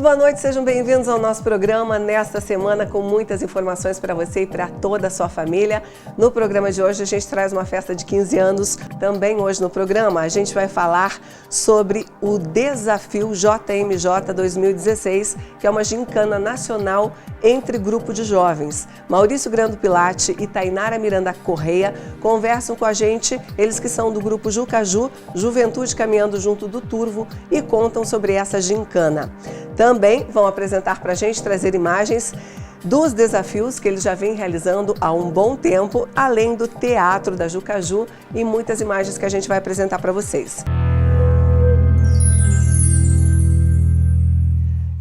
Muito boa noite, sejam bem-vindos ao nosso programa nesta semana com muitas informações para você e para toda a sua família. No programa de hoje a gente traz uma festa de 15 anos. Também hoje no programa a gente vai falar sobre o Desafio JMJ 2016, que é uma gincana nacional entre grupo de jovens. Maurício Grando Pilate e Tainara Miranda Correia conversam com a gente, eles que são do grupo Jucaju, Juventude Caminhando Junto do Turvo, e contam sobre essa gincana. Também vão apresentar para a gente, trazer imagens dos desafios que eles já vêm realizando há um bom tempo, além do teatro da Jucaju e muitas imagens que a gente vai apresentar para vocês.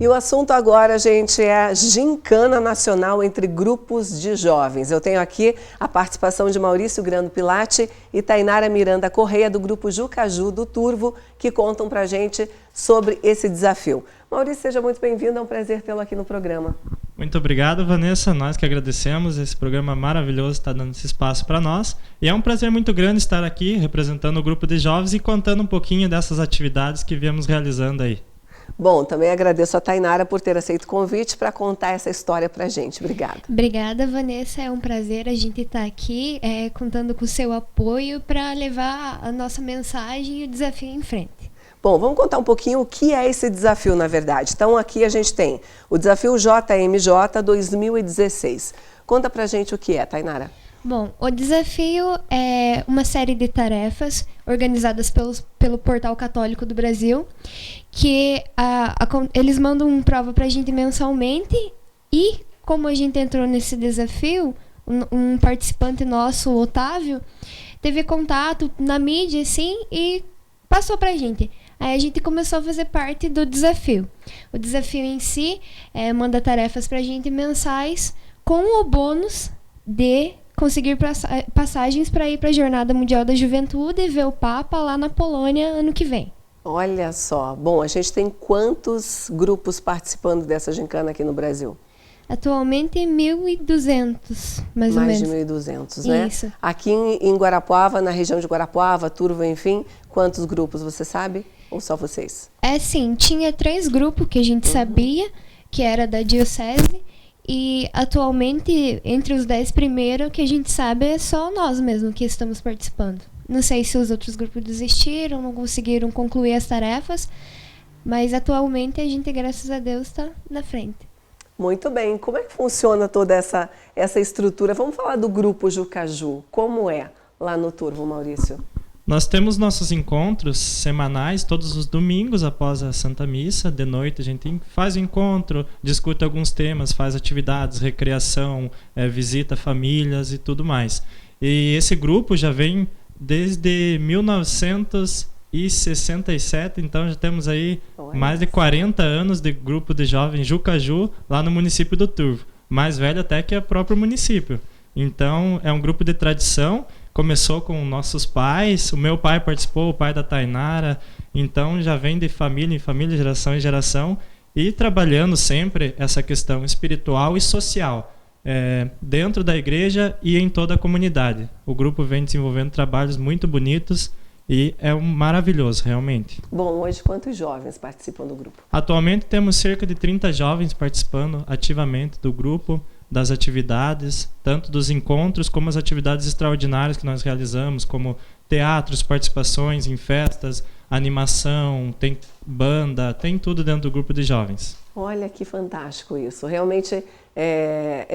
E o assunto agora, gente, é a gincana nacional entre grupos de jovens. Eu tenho aqui a participação de Maurício Grando Pilate e Tainara Miranda Correia, do grupo Jucaju do Turvo, que contam pra gente sobre esse desafio. Maurício, seja muito bem-vindo, é um prazer tê-lo aqui no programa. Muito obrigado, Vanessa, nós que agradecemos, esse programa maravilhoso está dando esse espaço para nós. E é um prazer muito grande estar aqui representando o grupo de jovens e contando um pouquinho dessas atividades que viemos realizando aí. Bom, também agradeço a Tainara por ter aceito o convite para contar essa história para a gente. Obrigada. Obrigada, Vanessa. É um prazer a gente estar aqui contando com o seu apoio para levar a nossa mensagem e o desafio em frente. Bom, vamos contar um pouquinho o que é esse desafio, na verdade. Então, aqui a gente tem o Desafio JMJ 2016. Conta pra gente o que é, Tainara. Bom, o desafio é uma série de tarefas organizadas pelo Portal Católico do Brasil, que eles mandam prova pra gente mensalmente, e como a gente entrou nesse desafio, um participante nosso, o Otávio, teve contato na mídia, assim, e passou pra gente. Aí a gente começou a fazer parte do desafio. O desafio em si manda tarefas pra gente mensais, com o bônus de conseguir passagens para ir para a Jornada Mundial da Juventude e ver o Papa lá na Polônia ano que vem. Olha só. Bom, a gente tem quantos grupos participando dessa gincana aqui no Brasil? Atualmente 1.200, mais ou menos. Mais de 1.200, né? Isso. Aqui em Guarapuava, na região de Guarapuava, Turvo, enfim, quantos grupos você sabe? Ou só vocês? Sim, tinha 3 grupos que a gente sabia, que era da Diocese. E atualmente, entre os 10 primeiros, que a gente sabe, é só nós mesmo que estamos participando. Não sei se os outros grupos desistiram, não conseguiram concluir as tarefas, mas atualmente a gente, graças a Deus, está na frente. Muito bem. Como é que funciona toda essa estrutura? Vamos falar do grupo Jucaju. Como é lá no Turvo, Maurício? Nós temos nossos encontros semanais, todos os domingos após a Santa Missa. De noite a gente faz o encontro, discute alguns temas, faz atividades, recreação, visita famílias e tudo mais. E esse grupo já vem desde 1967, então já temos aí mais de 40 anos de grupo de jovens Jucaju lá no município do Turvo. Mais velho até que o próprio município. Então é um grupo de tradição. Começou com nossos pais, o meu pai participou, o pai da Tainara, então já vem de família em família, geração em geração, e trabalhando sempre essa questão espiritual e social, dentro da igreja e em toda a comunidade. O grupo vem desenvolvendo trabalhos muito bonitos e é maravilhoso, realmente. Bom, hoje quantos jovens participam do grupo? Atualmente temos cerca de 30 jovens participando ativamente do grupo, das atividades, tanto dos encontros como as atividades extraordinárias que nós realizamos, como teatros, participações em festas, animação, tem banda, tem tudo dentro do grupo de jovens. Olha que fantástico isso. Realmente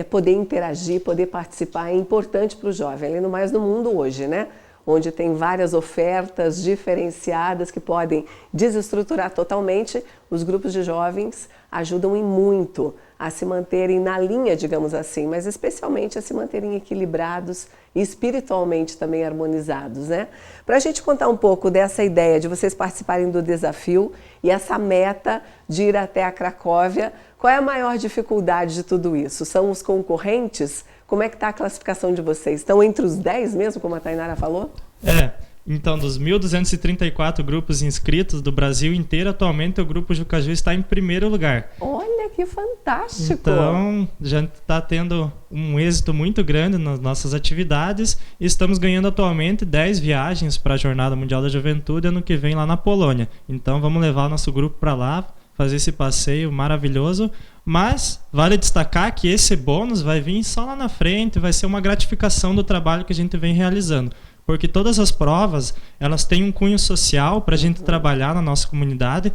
poder interagir, poder participar é importante para o jovem, além do mais no mundo hoje, né? Onde tem várias ofertas diferenciadas que podem desestruturar totalmente, os grupos de jovens ajudam em muito a se manterem na linha, digamos assim, mas especialmente a se manterem equilibrados e espiritualmente também harmonizados, né? Para a gente contar um pouco dessa ideia de vocês participarem do desafio e essa meta de ir até a Cracóvia, qual é a maior dificuldade de tudo isso? São os concorrentes? Como é que está a classificação de vocês? Estão entre os 10 mesmo, como a Tainara falou? Então, dos 1.234 grupos inscritos do Brasil inteiro, atualmente o grupo Jucaju está em primeiro lugar. Olha que fantástico! Então, já está tendo um êxito muito grande nas nossas atividades e estamos ganhando atualmente 10 viagens para a Jornada Mundial da Juventude ano que vem lá na Polônia. Então, vamos levar o nosso grupo para lá, fazer esse passeio maravilhoso. Mas vale destacar que esse bônus vai vir só lá na frente, vai ser uma gratificação do trabalho que a gente vem realizando. Porque todas as provas, elas têm um cunho social para a gente trabalhar na nossa comunidade,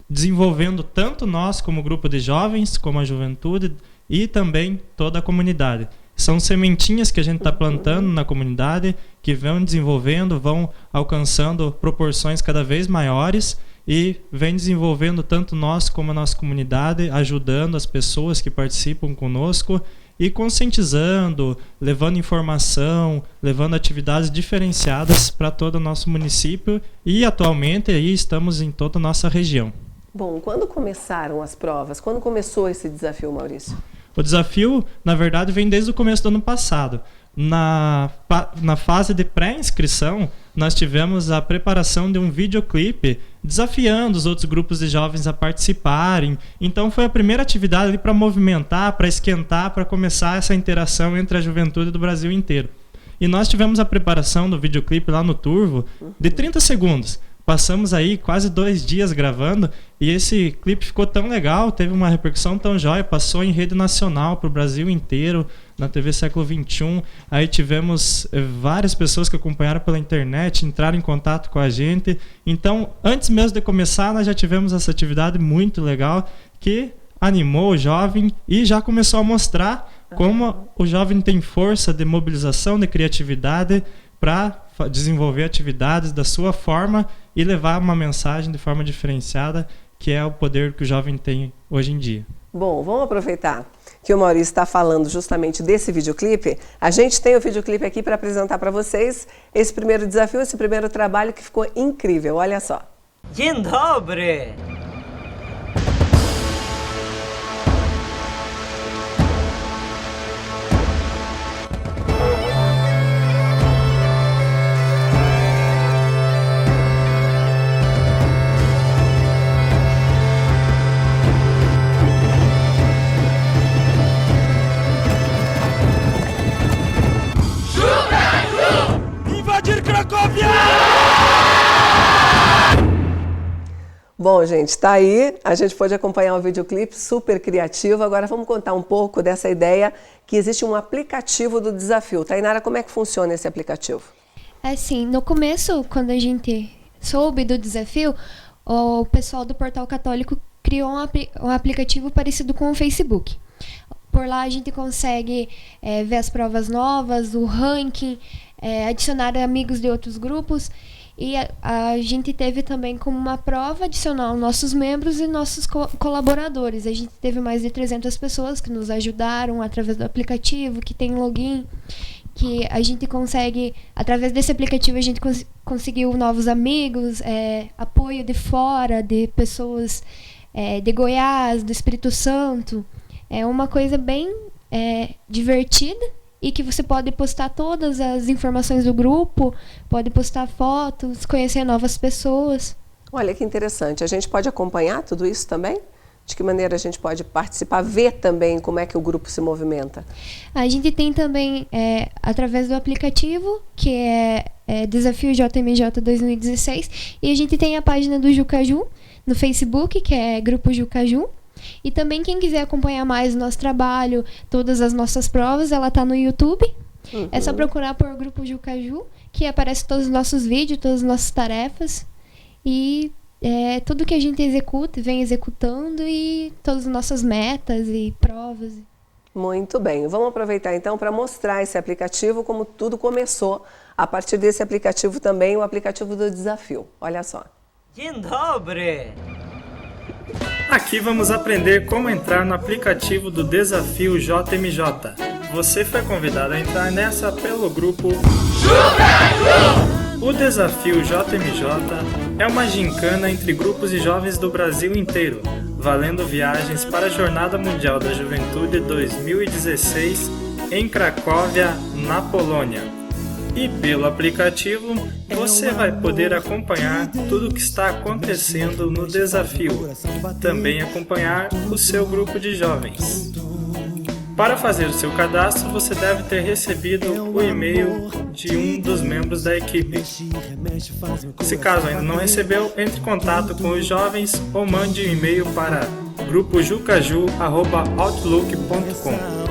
desenvolvendo tanto nós como grupo de jovens, como a juventude e também toda a comunidade. São sementinhas que a gente está plantando na comunidade, que vão desenvolvendo, vão alcançando proporções cada vez maiores e vem desenvolvendo tanto nós como a nossa comunidade, ajudando as pessoas que participam conosco e conscientizando, levando informação, levando atividades diferenciadas para todo o nosso município e atualmente aí estamos em toda a nossa região. Bom, quando começaram as provas? Quando começou esse desafio, Maurício? O desafio, na verdade, vem desde o começo do ano passado. Na fase de pré-inscrição, nós tivemos a preparação de um videoclipe desafiando os outros grupos de jovens a participarem. Então foi a primeira atividade para movimentar, para esquentar, para começar essa interação entre a juventude do Brasil inteiro. E nós tivemos a preparação do videoclipe lá no Turvo de 30 segundos. Passamos aí quase 2 dias gravando e esse clipe ficou tão legal, teve uma repercussão tão jóia, passou em rede nacional para o Brasil inteiro, na TV Século XXI. Aí tivemos várias pessoas que acompanharam pela internet, entraram em contato com a gente. Então, antes mesmo de começar, nós já tivemos essa atividade muito legal que animou o jovem e já começou a mostrar como o jovem tem força de mobilização, de criatividade para desenvolver atividades da sua forma e levar uma mensagem de forma diferenciada, que é o poder que o jovem tem hoje em dia. Bom, vamos aproveitar que o Maurício está falando justamente desse videoclipe. A gente tem o videoclipe aqui para apresentar para vocês esse primeiro desafio, esse primeiro trabalho que ficou incrível. Olha só. Dzień dobry! Bom, gente, tá aí. A gente pode acompanhar o videoclipe super criativo. Agora vamos contar um pouco dessa ideia que existe um aplicativo do desafio. Tainara, como é que funciona esse aplicativo? Assim, no começo, quando a gente soube do desafio, o pessoal do Portal Católico criou um aplicativo parecido com o Facebook. Por lá a gente consegue ver as provas novas, o ranking, adicionar amigos de outros grupos. E a gente teve também como uma prova adicional nossos membros e nossos colaboradores. A gente teve mais de 300 pessoas que nos ajudaram através do aplicativo, que tem login, que a gente consegue, através desse aplicativo a gente conseguiu novos amigos, apoio de fora, de pessoas de Goiás, do Espírito Santo. É uma coisa bem divertida. E que você pode postar todas as informações do grupo, pode postar fotos, conhecer novas pessoas. Olha que interessante. A gente pode acompanhar tudo isso também? De que maneira a gente pode participar, ver também como é que o grupo se movimenta? A gente tem também, através do aplicativo, que é Desafio JMJ 2016, e a gente tem a página do Jucaju no Facebook, que é Grupo Jucaju. E também quem quiser acompanhar mais o nosso trabalho, todas as nossas provas, ela está no YouTube. É só procurar por Grupo Jucaju, que aparece todos os nossos vídeos, todas as nossas tarefas. E tudo que a gente executa, vem executando e todas as nossas metas e provas. Muito bem. Vamos aproveitar então para mostrar esse aplicativo, como tudo começou a partir desse aplicativo também, o aplicativo do desafio. Olha só. Dzień dobry! Aqui vamos aprender como entrar no aplicativo do Desafio JMJ. Você foi convidado a entrar nessa pelo grupo Jucaju! O Desafio JMJ é uma gincana entre grupos de jovens do Brasil inteiro, valendo viagens para a Jornada Mundial da Juventude 2016 em Cracóvia, na Polônia. E pelo aplicativo, você vai poder acompanhar tudo o que está acontecendo no desafio. Também acompanhar o seu grupo de jovens. Para fazer o seu cadastro, você deve ter recebido o e-mail de um dos membros da equipe. Se caso ainda não recebeu, entre em contato com os jovens ou mande um e-mail para grupojucaju@outlook.com.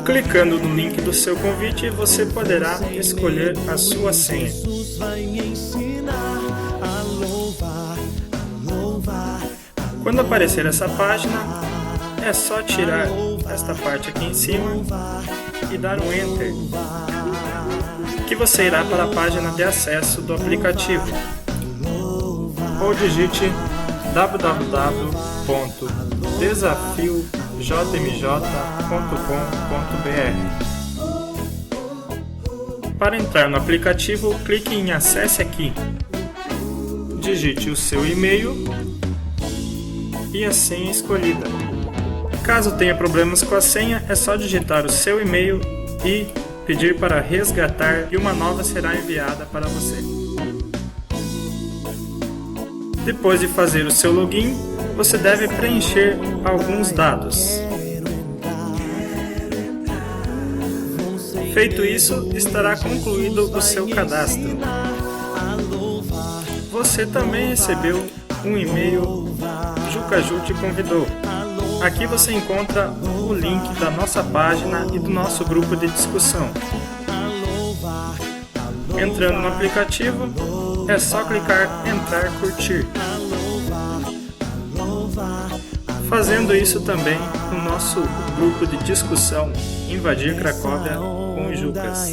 Clicando no link do seu convite, você poderá escolher a sua senha. Quando aparecer essa página, é só tirar esta parte aqui em cima e dar um Enter, que você irá para a página de acesso do aplicativo. Ou digite www.desafiojmj.com.br. Para entrar no aplicativo, clique em Acesse aqui. Digite o seu e-mail e a senha escolhida. Caso tenha problemas com a senha, é só digitar o seu e-mail e pedir para resgatar e uma nova será enviada para você. Depois de fazer o seu login, você deve preencher alguns dados. Feito isso, estará concluído o seu cadastro. Você também recebeu um e-mail Jucaju te convidou. Aqui você encontra o link da nossa página e do nosso grupo de discussão. Entrando no aplicativo, é só clicar Entrar Curtir. Fazendo isso também no nosso grupo de discussão Invadir Cracóvia com o Jucas.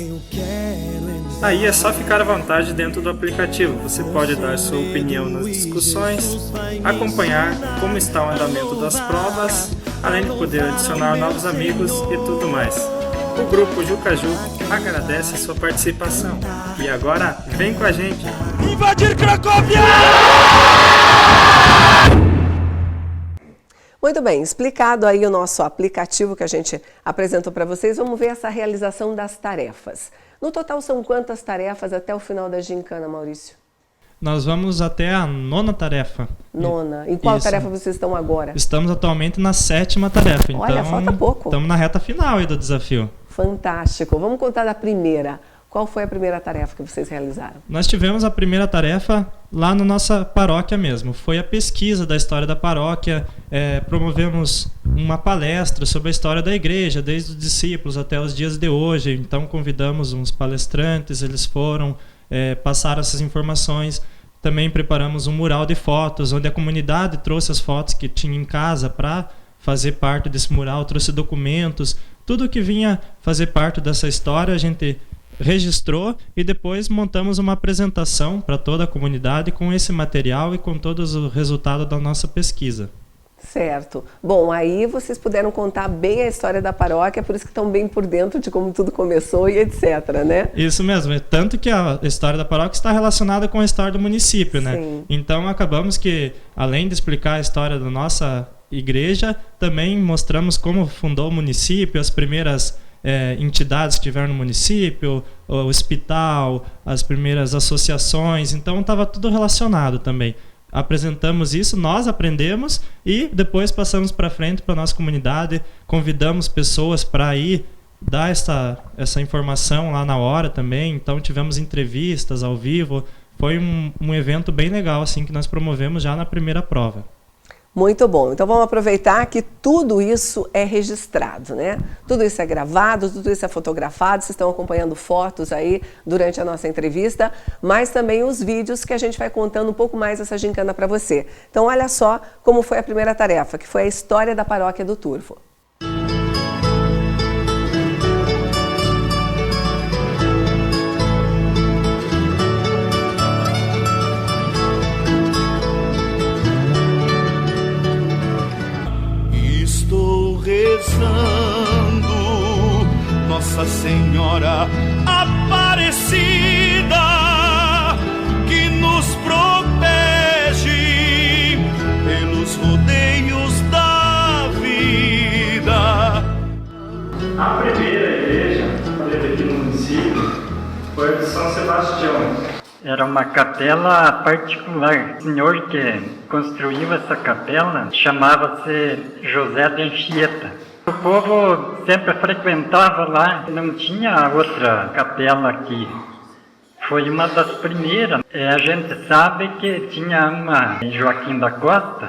Aí é só ficar à vontade dentro do aplicativo. Você pode dar sua opinião nas discussões, acompanhar como está o andamento das provas, além de poder adicionar novos amigos e tudo mais. O grupo Jucaju agradece a sua participação. E agora, vem com a gente! Invadir Cracóvia! Muito bem, explicado aí o nosso aplicativo que a gente apresentou para vocês, vamos ver essa realização das tarefas. No total, são quantas tarefas até o final da gincana, Maurício? Nós vamos até a 9ª tarefa. 9ª. Em qual Isso. tarefa vocês estão agora? Estamos atualmente na 7ª tarefa. Olha, então, falta pouco. Estamos na reta final aí do desafio. Fantástico. Vamos contar da primeira. Qual foi a primeira tarefa que vocês realizaram? Nós tivemos a primeira tarefa lá na nossa paróquia mesmo. Foi a pesquisa da história da paróquia. Promovemos uma palestra sobre a história da igreja, desde os discípulos até os dias de hoje. Então convidamos uns palestrantes, eles foram, passaram essas informações. Também preparamos um mural de fotos, onde a comunidade trouxe as fotos que tinha em casa para fazer parte desse mural, trouxe documentos. Tudo que vinha fazer parte dessa história a gente registrou e depois montamos uma apresentação para toda a comunidade com esse material e com todos os resultados da nossa pesquisa. Certo. Bom, aí vocês puderam contar bem a história da paróquia, por isso que estão bem por dentro de como tudo começou e etc, né? Isso mesmo, tanto que a história da paróquia está relacionada com a história do município, né? Sim. Então acabamos que, além de explicar a história da nossa igreja, também mostramos como fundou o município, as primeiras entidades que tiveram no município, o hospital, as primeiras associações, então estava tudo relacionado também. Apresentamos isso, nós aprendemos e depois passamos para frente para a nossa comunidade, convidamos pessoas para ir dar essa informação lá na hora também, então tivemos entrevistas ao vivo, foi um evento bem legal assim que nós promovemos já na primeira prova. Muito bom. Então vamos aproveitar que tudo isso é registrado, né? Tudo isso é gravado, tudo isso é fotografado, vocês estão acompanhando fotos aí durante a nossa entrevista, mas também os vídeos que a gente vai contando um pouco mais essa gincana para você. Então olha só como foi a primeira tarefa, que foi a história da paróquia do Turvo. Rezando, Nossa Senhora Aparecida, que nos protege pelos rodeios da vida. A primeira igreja que teve aqui no município foi a de São Sebastião. Era uma capela particular. O senhor que construiu essa capela chamava-se José de Anchieta. O povo sempre frequentava lá, não tinha outra capela aqui. Foi uma das primeiras. A gente sabe que tinha uma em Joaquim da Costa,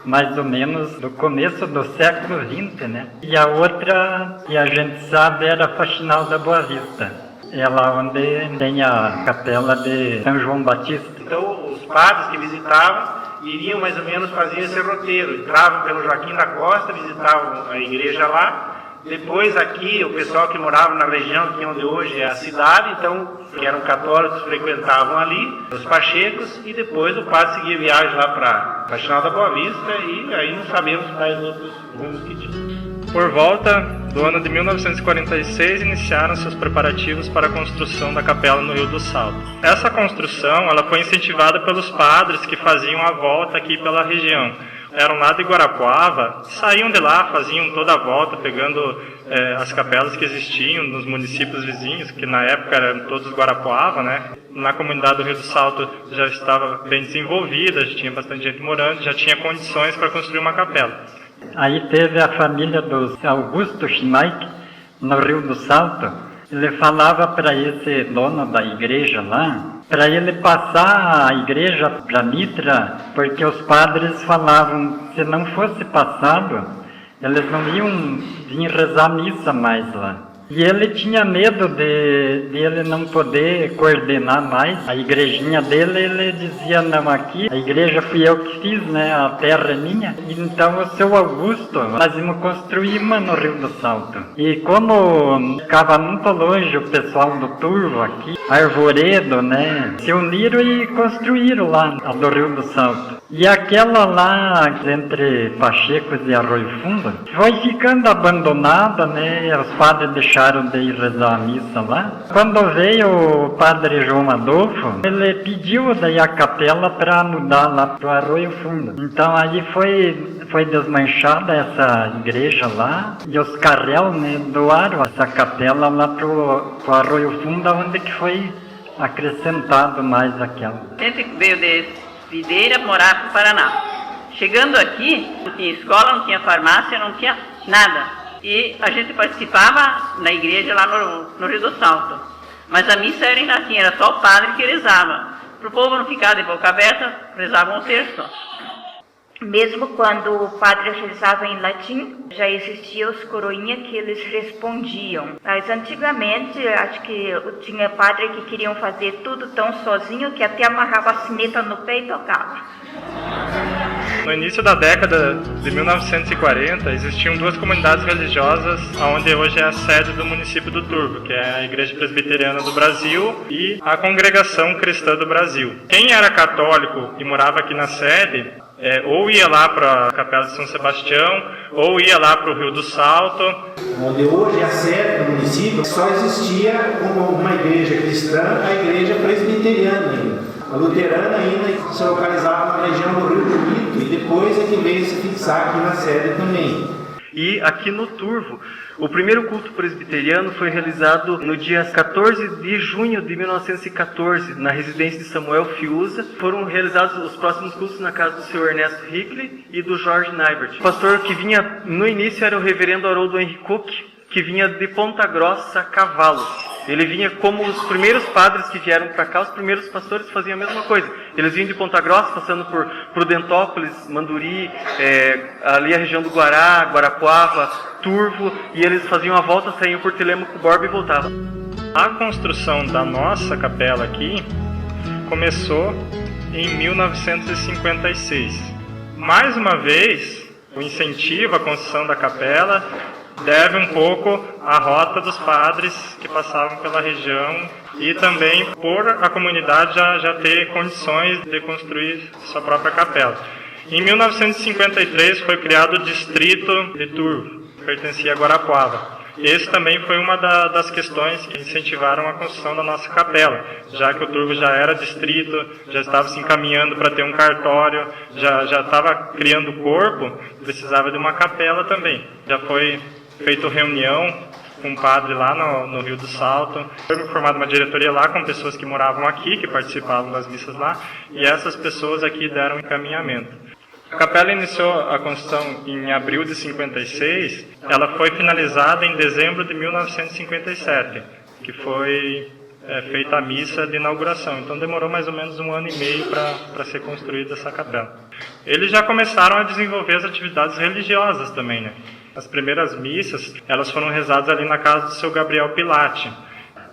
mais ou menos do começo do século XX, né? E a outra, que a gente sabe, era Faxinal da Boa Vista. É lá onde tem a capela de São João Batista. Então, os padres que visitavam iriam mais ou menos fazer esse roteiro. Entravam pelo Joaquim da Costa, visitavam a igreja lá. Depois aqui, o pessoal que morava na região, que onde hoje é a cidade, então, que eram católicos, frequentavam ali, os Pachecos, e depois o padre seguia viagem lá para Faxinal da Boa Vista, e aí não sabemos quais outros rumos que tinha. Por volta do ano de 1946, iniciaram-se os preparativos para a construção da capela no Rio do Salto. Essa construção ela foi incentivada pelos padres que faziam a volta aqui pela região. Eram lá de Guarapuava, saíam de lá, faziam toda a volta, pegando as capelas que existiam nos municípios vizinhos, que na época eram todos Guarapuava, né? Na comunidade do Rio do Salto já estava bem desenvolvida, já tinha bastante gente morando, já tinha condições para construir uma capela. Aí teve a família do Augusto Schmeich, no Rio do Salto. Ele falava para esse dono da igreja lá, para ele passar a igreja para Mitra, porque os padres falavam que se não fosse passado, eles não iam vir rezar missa mais lá. E ele tinha medo de ele não poder coordenar mais a igrejinha dele. Ele dizia, não, aqui a igreja fui eu que fiz, né, a terra é minha. Então o seu Augusto, nós íamos construir uma no Rio do Salto. E como ficava muito longe o pessoal do Turvo aqui, Arvoredo, né, se uniram e construíram lá a do Rio do Salto. E aquela lá, entre Pachecos e Arroio Fundo, foi ficando abandonada, né, os padres deixaram de ir rezar a missa lá. Quando veio o padre João Adolfo, ele pediu daí a capela para mudar lá para o Arroio Fundo. Então aí foi desmanchada essa igreja lá, e os Carrel, né, doaram essa capela lá para o Arroio Fundo, onde que foi acrescentado mais aquela. Sempre veio de Videira morar para o Paraná. Chegando aqui, não tinha escola, não tinha farmácia, não tinha nada. E a gente participava na igreja lá no Rio do Salto. Mas a missa era em latim, era só o padre que rezava. Para o povo não ficar de boca aberta, rezavam um terço. Mesmo quando o padre rezava em latim, já existiam os coroinha que eles respondiam. Mas antigamente, acho que tinha padre que queriam fazer tudo tão sozinho que até amarrava a sineta no pé e tocava. No início da década de 1940, existiam duas comunidades religiosas, onde hoje é a sede do município do Turvo, que é a Igreja Presbiteriana do Brasil e a Congregação Cristã do Brasil. Quem era católico e morava aqui na sede, ou ia lá para a Capela de São Sebastião, ou ia lá para o Rio do Salto. Onde hoje é a sede do município, só existia uma igreja cristã, a igreja presbiteriana ainda. A luterana ainda se localizava na região do Rio Bonito, e depois é que veio se fixar aqui na sede também. E aqui no Turvo, o primeiro culto presbiteriano foi realizado no dia 14 de junho de 1914, na residência de Samuel Fiuza. Foram realizados os próximos cultos na casa do senhor Ernesto Hickley e do Jorge Neibert. O pastor que vinha no início era o reverendo Haroldo Henry Cook, que vinha de Ponta Grossa a cavalo. Ele vinha como os primeiros padres que vieram para cá, os primeiros pastores faziam a mesma coisa. Eles vinham de Ponta Grossa, passando por Prudentópolis, Manduri, ali a região do Guará, Guarapuava, Turvo, e eles faziam a volta, saíam por Telêmaco Borba e voltavam. A construção da nossa capela aqui começou em 1956. Mais uma vez, o incentivo à construção da capela deve um pouco à rota dos padres que passavam pela região e também por a comunidade já ter condições de construir sua própria capela. Em 1953 foi criado o distrito de Turvo, que pertencia a Guarapuava. Esse também foi uma das questões que incentivaram a construção da nossa capela, já que o Turvo já era distrito, já estava se encaminhando para ter um cartório, já estava criando corpo, precisava de uma capela também. Já foi feito reunião com um padre lá no Rio do Salto. Foi formada uma diretoria lá com pessoas que moravam aqui, que participavam das missas lá, e essas pessoas aqui deram encaminhamento. A capela iniciou a construção em abril de 56, ela foi finalizada em dezembro de 1957, que foi feita a missa de inauguração. Então demorou mais ou menos 1 ano e meio para ser construída essa capela. Eles já começaram a desenvolver as atividades religiosas também, né? As primeiras missas, elas foram rezadas ali na casa do seu Gabriel Pilate.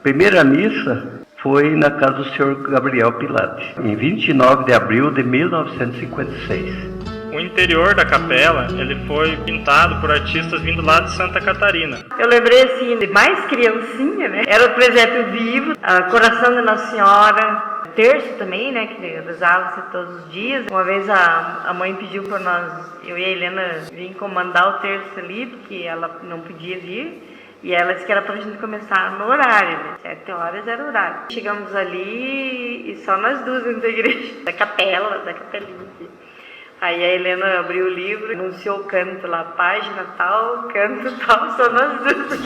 Primeira missa foi na casa do senhor Gabriel Pilate, em 29 de abril de 1956. O interior da capela, ele foi pintado por artistas vindo lá de Santa Catarina. Eu lembrei assim, de mais criancinha, né? Era o presépio vivo, a Coração da Nossa Senhora, terço também, né? Que rezava-se todos os dias. Uma vez a mãe pediu para nós, eu e a Helena, vir comandar o terço ali, porque ela não podia vir. E ela disse que era pra gente começar no horário, né? 7 horas era o horário. Chegamos ali e só nós duas dentro da igreja, da capelinha aqui. Aí a Helena abriu o livro, anunciou o canto lá, página tal, canto tal, só nós duas.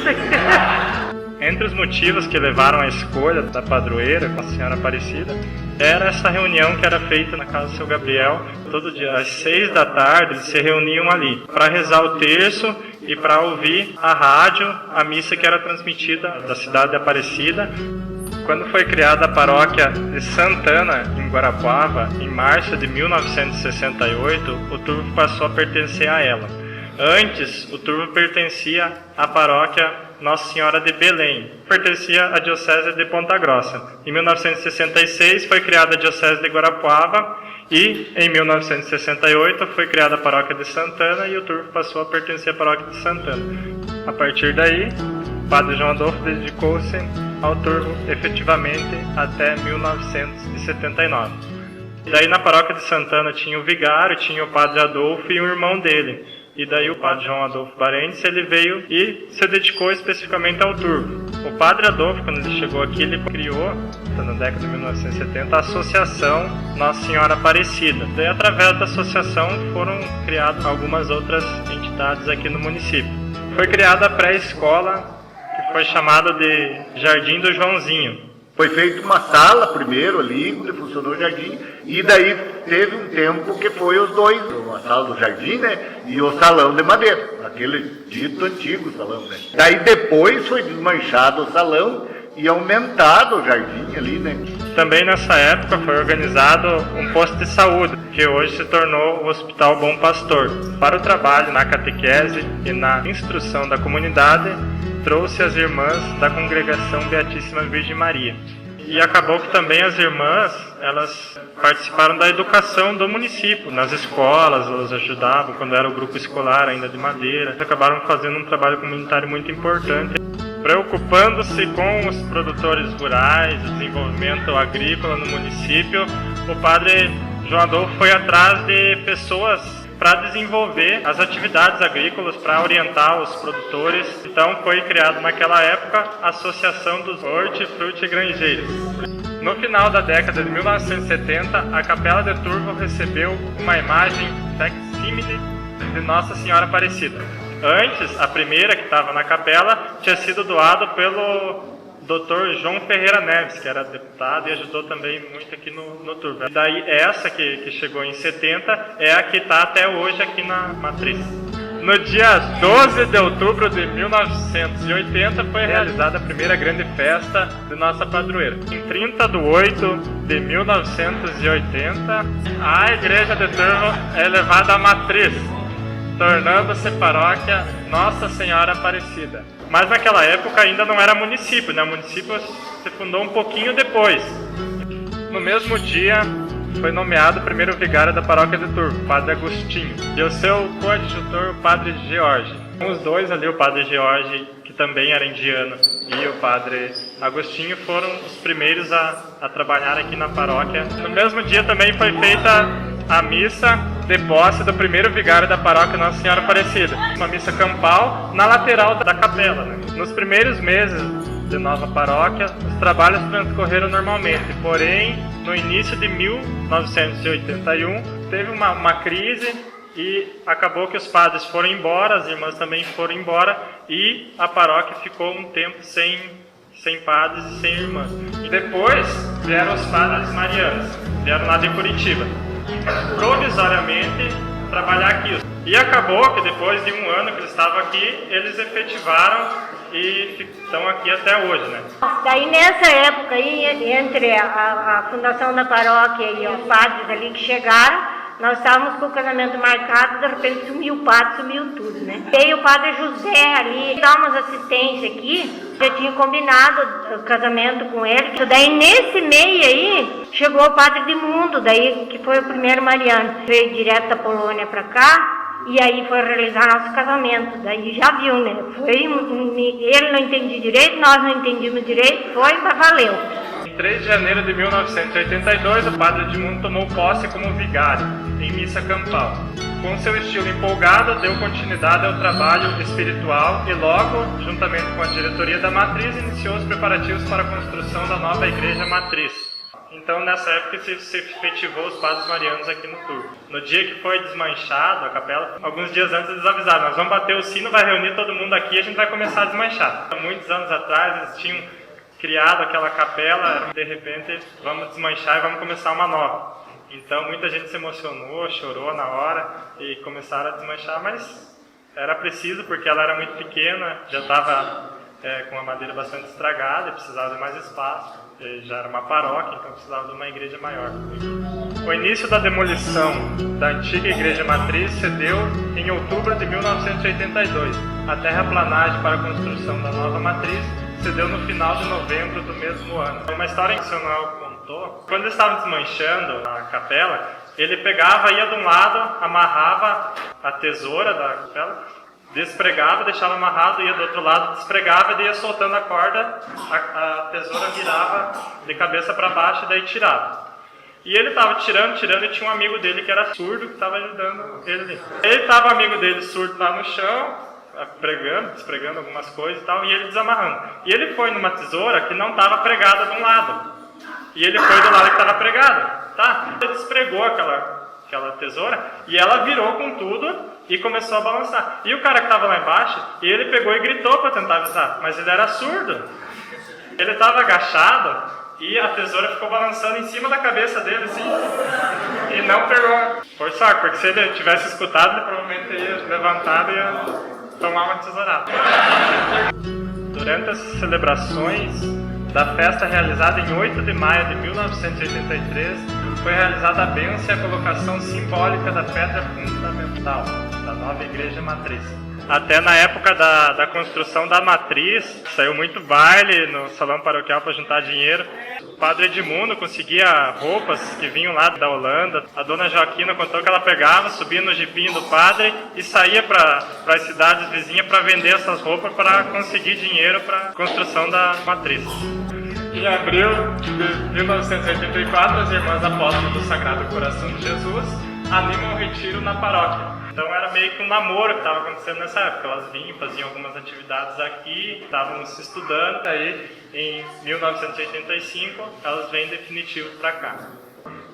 Entre os motivos que levaram à escolha da padroeira com a Senhora Aparecida, era essa reunião que era feita na casa do seu Gabriel. Todo dia, às 6 da tarde, eles se reuniam ali para rezar o terço e para ouvir a rádio, a missa que era transmitida da cidade de Aparecida. Quando foi criada a paróquia de Santana, em Guarapuava, em março de 1968, o turvo passou a pertencer a ela. Antes, o turvo pertencia à paróquia Nossa Senhora de Belém, pertencia à diocese de Ponta Grossa. Em 1966 foi criada a diocese de Guarapuava e em 1968 foi criada a paróquia de Santana e o turvo passou a pertencer à paróquia de Santana. A partir daí, o padre João Adolfo dedicou-se ao turvo efetivamente até 1979. Daí na paróquia de Santana tinha o vigário, tinha o padre Adolfo e o irmão dele. E daí o padre João Adolfo Barentes, ele veio e se dedicou especificamente ao turvo. O padre Adolfo, quando ele chegou aqui, ele criou, na década de 1970, a Associação Nossa Senhora Aparecida. Daí, através da associação, foram criadas algumas outras entidades aqui no município. Foi criada a pré-escola, que foi chamada de Jardim do Joãozinho. Foi feita uma sala primeiro ali, onde funcionou o jardim, e daí teve um tempo que foi os dois, a sala do jardim, né, e o salão de madeira, aquele dito antigo salão, né. Daí depois foi desmanchado o salão e aumentado o jardim ali, né. Também nessa época foi organizado um posto de saúde, que hoje se tornou o Hospital Bom Pastor. Para o trabalho na catequese e na instrução da comunidade, trouxe as irmãs da Congregação Beatíssima Virgem Maria. E acabou que também as irmãs, elas participaram da educação do município. Nas escolas, elas ajudavam, quando era o grupo escolar ainda de Madeira. Acabaram fazendo um trabalho comunitário muito importante. Preocupando-se com os produtores rurais, o desenvolvimento agrícola no município, o padre João Adolfo foi atrás de pessoas para desenvolver as atividades agrícolas, para orientar os produtores. Então foi criada naquela época a Associação dos Hortifruti Grangeiros. No final da década de 1970, a Capela de Turvo recebeu uma imagem facsímile de Nossa Senhora Aparecida. Antes, a primeira que estava na capela tinha sido doada pelo Dr. João Ferreira Neves, que era deputado e ajudou também muito aqui no Turvo. E daí essa que chegou em 70 é a que está até hoje aqui na matriz. No dia 12 de outubro de 1980 foi realizada a primeira grande festa de nossa padroeira. Em 30 de 8 de 1980, a igreja de Turvo é levada à matriz, tornando-se paróquia Nossa Senhora Aparecida. Mas naquela época ainda não era município, né? O município se fundou um pouquinho depois. No mesmo dia, foi nomeado o primeiro vigário da paróquia de Turvo, o padre Agostinho, e o seu coadjutor, o padre George. Os dois ali, o padre George, que também era indiano, e o padre Agostinho foram os primeiros a trabalhar aqui na paróquia. No mesmo dia também foi feita a missa de posse do primeiro vigário da paróquia Nossa Senhora Aparecida. Uma missa campal na lateral da capela, né? Nos primeiros meses de nova paróquia, os trabalhos transcorreram normalmente, porém, no início de 1981, teve uma crise e acabou que os padres foram embora, as irmãs também foram embora, e a paróquia ficou um tempo sem padres e sem irmãs. E depois vieram os padres marianos, vieram lá de Curitiba, provisoriamente trabalhar aqui. E acabou que depois de um ano que eles estavam aqui, eles efetivaram e estão aqui até hoje, né? Daí nessa época aí, entre a fundação da paróquia e os padres ali que chegaram, nós estávamos com o casamento marcado, de repente sumiu o padre, sumiu tudo, né? Veio o padre José ali, dar umas assistências aqui, já tinha combinado o casamento com ele. Daí nesse meio aí, chegou o padre Edmundo, daí que foi o primeiro mariano. Veio direto da Polônia para cá, e aí foi realizar nosso casamento. Daí já viu, né? Ele não entendia direito, nós não entendíamos direito, mas valeu. Em 3 de janeiro de 1982, o padre Edmundo tomou posse como vigário, em missa campal. Com seu estilo empolgado, deu continuidade ao trabalho espiritual e logo, juntamente com a diretoria da Matriz, iniciou os preparativos para a construção da nova igreja Matriz. Então, nessa época, se efetivou os padres marianos aqui no Turvo. No dia que foi desmanchado a capela, alguns dias antes eles avisaram: nós vamos bater o sino, vai reunir todo mundo aqui e a gente vai começar a desmanchar. Muitos anos atrás, eles tinham criado aquela capela, de repente, vamos desmanchar e vamos começar uma nova. Então, muita gente se emocionou, chorou na hora e começaram a desmanchar, mas era preciso, porque ela era muito pequena, já estava com a madeira bastante estragada e precisava de mais espaço. Já era uma paróquia, então precisava de uma igreja maior. O início da demolição da antiga igreja matriz se deu em outubro de 1982. A terraplanagem para a construção da nova matriz se deu no final de novembro do mesmo ano. Uma história que o senhor contou, quando eles estavam desmanchando a capela, ele pegava, ia de um lado, amarrava a tesoura da capela, despregava, deixava amarrado, ia do outro lado, despregava e ia soltando a corda, a tesoura virava de cabeça para baixo e daí tirava. E ele estava tirando e tinha um amigo dele que era surdo que estava ajudando ele. Ele estava amigo dele surdo lá no chão, despregando algumas coisas e tal, e ele desamarrando. E ele foi numa tesoura que não estava pregada de um lado. E ele foi do lado que estava pregada, tá? Ele despregou aquela tesoura e ela virou com tudo e começou a balançar. E o cara que estava lá embaixo, ele pegou e gritou para tentar avisar, mas ele era surdo. Ele estava agachado e a tesoura ficou balançando em cima da cabeça dele, assim, e não pegou. Foi sorte, porque se ele tivesse escutado, ele provavelmente ia levantar e ia tomar uma tesourada. Durante as celebrações da festa realizada em 8 de maio de 1983, foi realizada a bênção e a colocação simbólica da pedra fundamental da nova igreja matriz. Até na época da construção da matriz, saiu muito baile no salão paroquial para juntar dinheiro. O padre Edmundo conseguia roupas que vinham lá da Holanda. A dona Joaquina contou que ela pegava, subia no jipinho do padre e saía para as cidades vizinhas para vender essas roupas para conseguir dinheiro para a construção da matriz. Em abril de 1984, as Irmãs Apóstolas do Sagrado Coração de Jesus animam o retiro na paróquia. Então era meio que um namoro que estava acontecendo nessa época. Elas vinham, faziam algumas atividades aqui, estavam se estudando. Aí, em 1985, elas vêm definitivo para cá.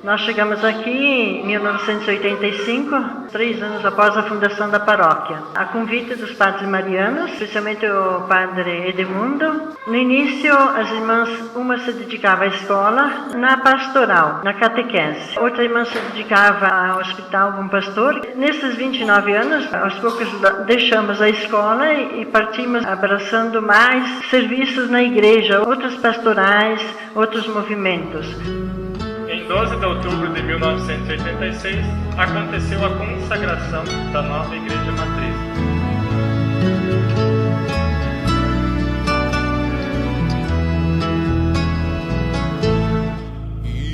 Nós chegamos aqui em 1985, 3 anos após a fundação da paróquia. A convite dos padres marianos, especialmente o padre Edmundo. No início, as irmãs, uma se dedicava à escola, na pastoral, na catequese. Outra irmã se dedicava ao Hospital Bom Pastor. Nesses 29 anos, aos poucos deixamos a escola e partimos abraçando mais serviços na igreja, outros pastorais, outros movimentos. Em 12 de outubro de 1986, aconteceu a consagração da nova Igreja Matriz.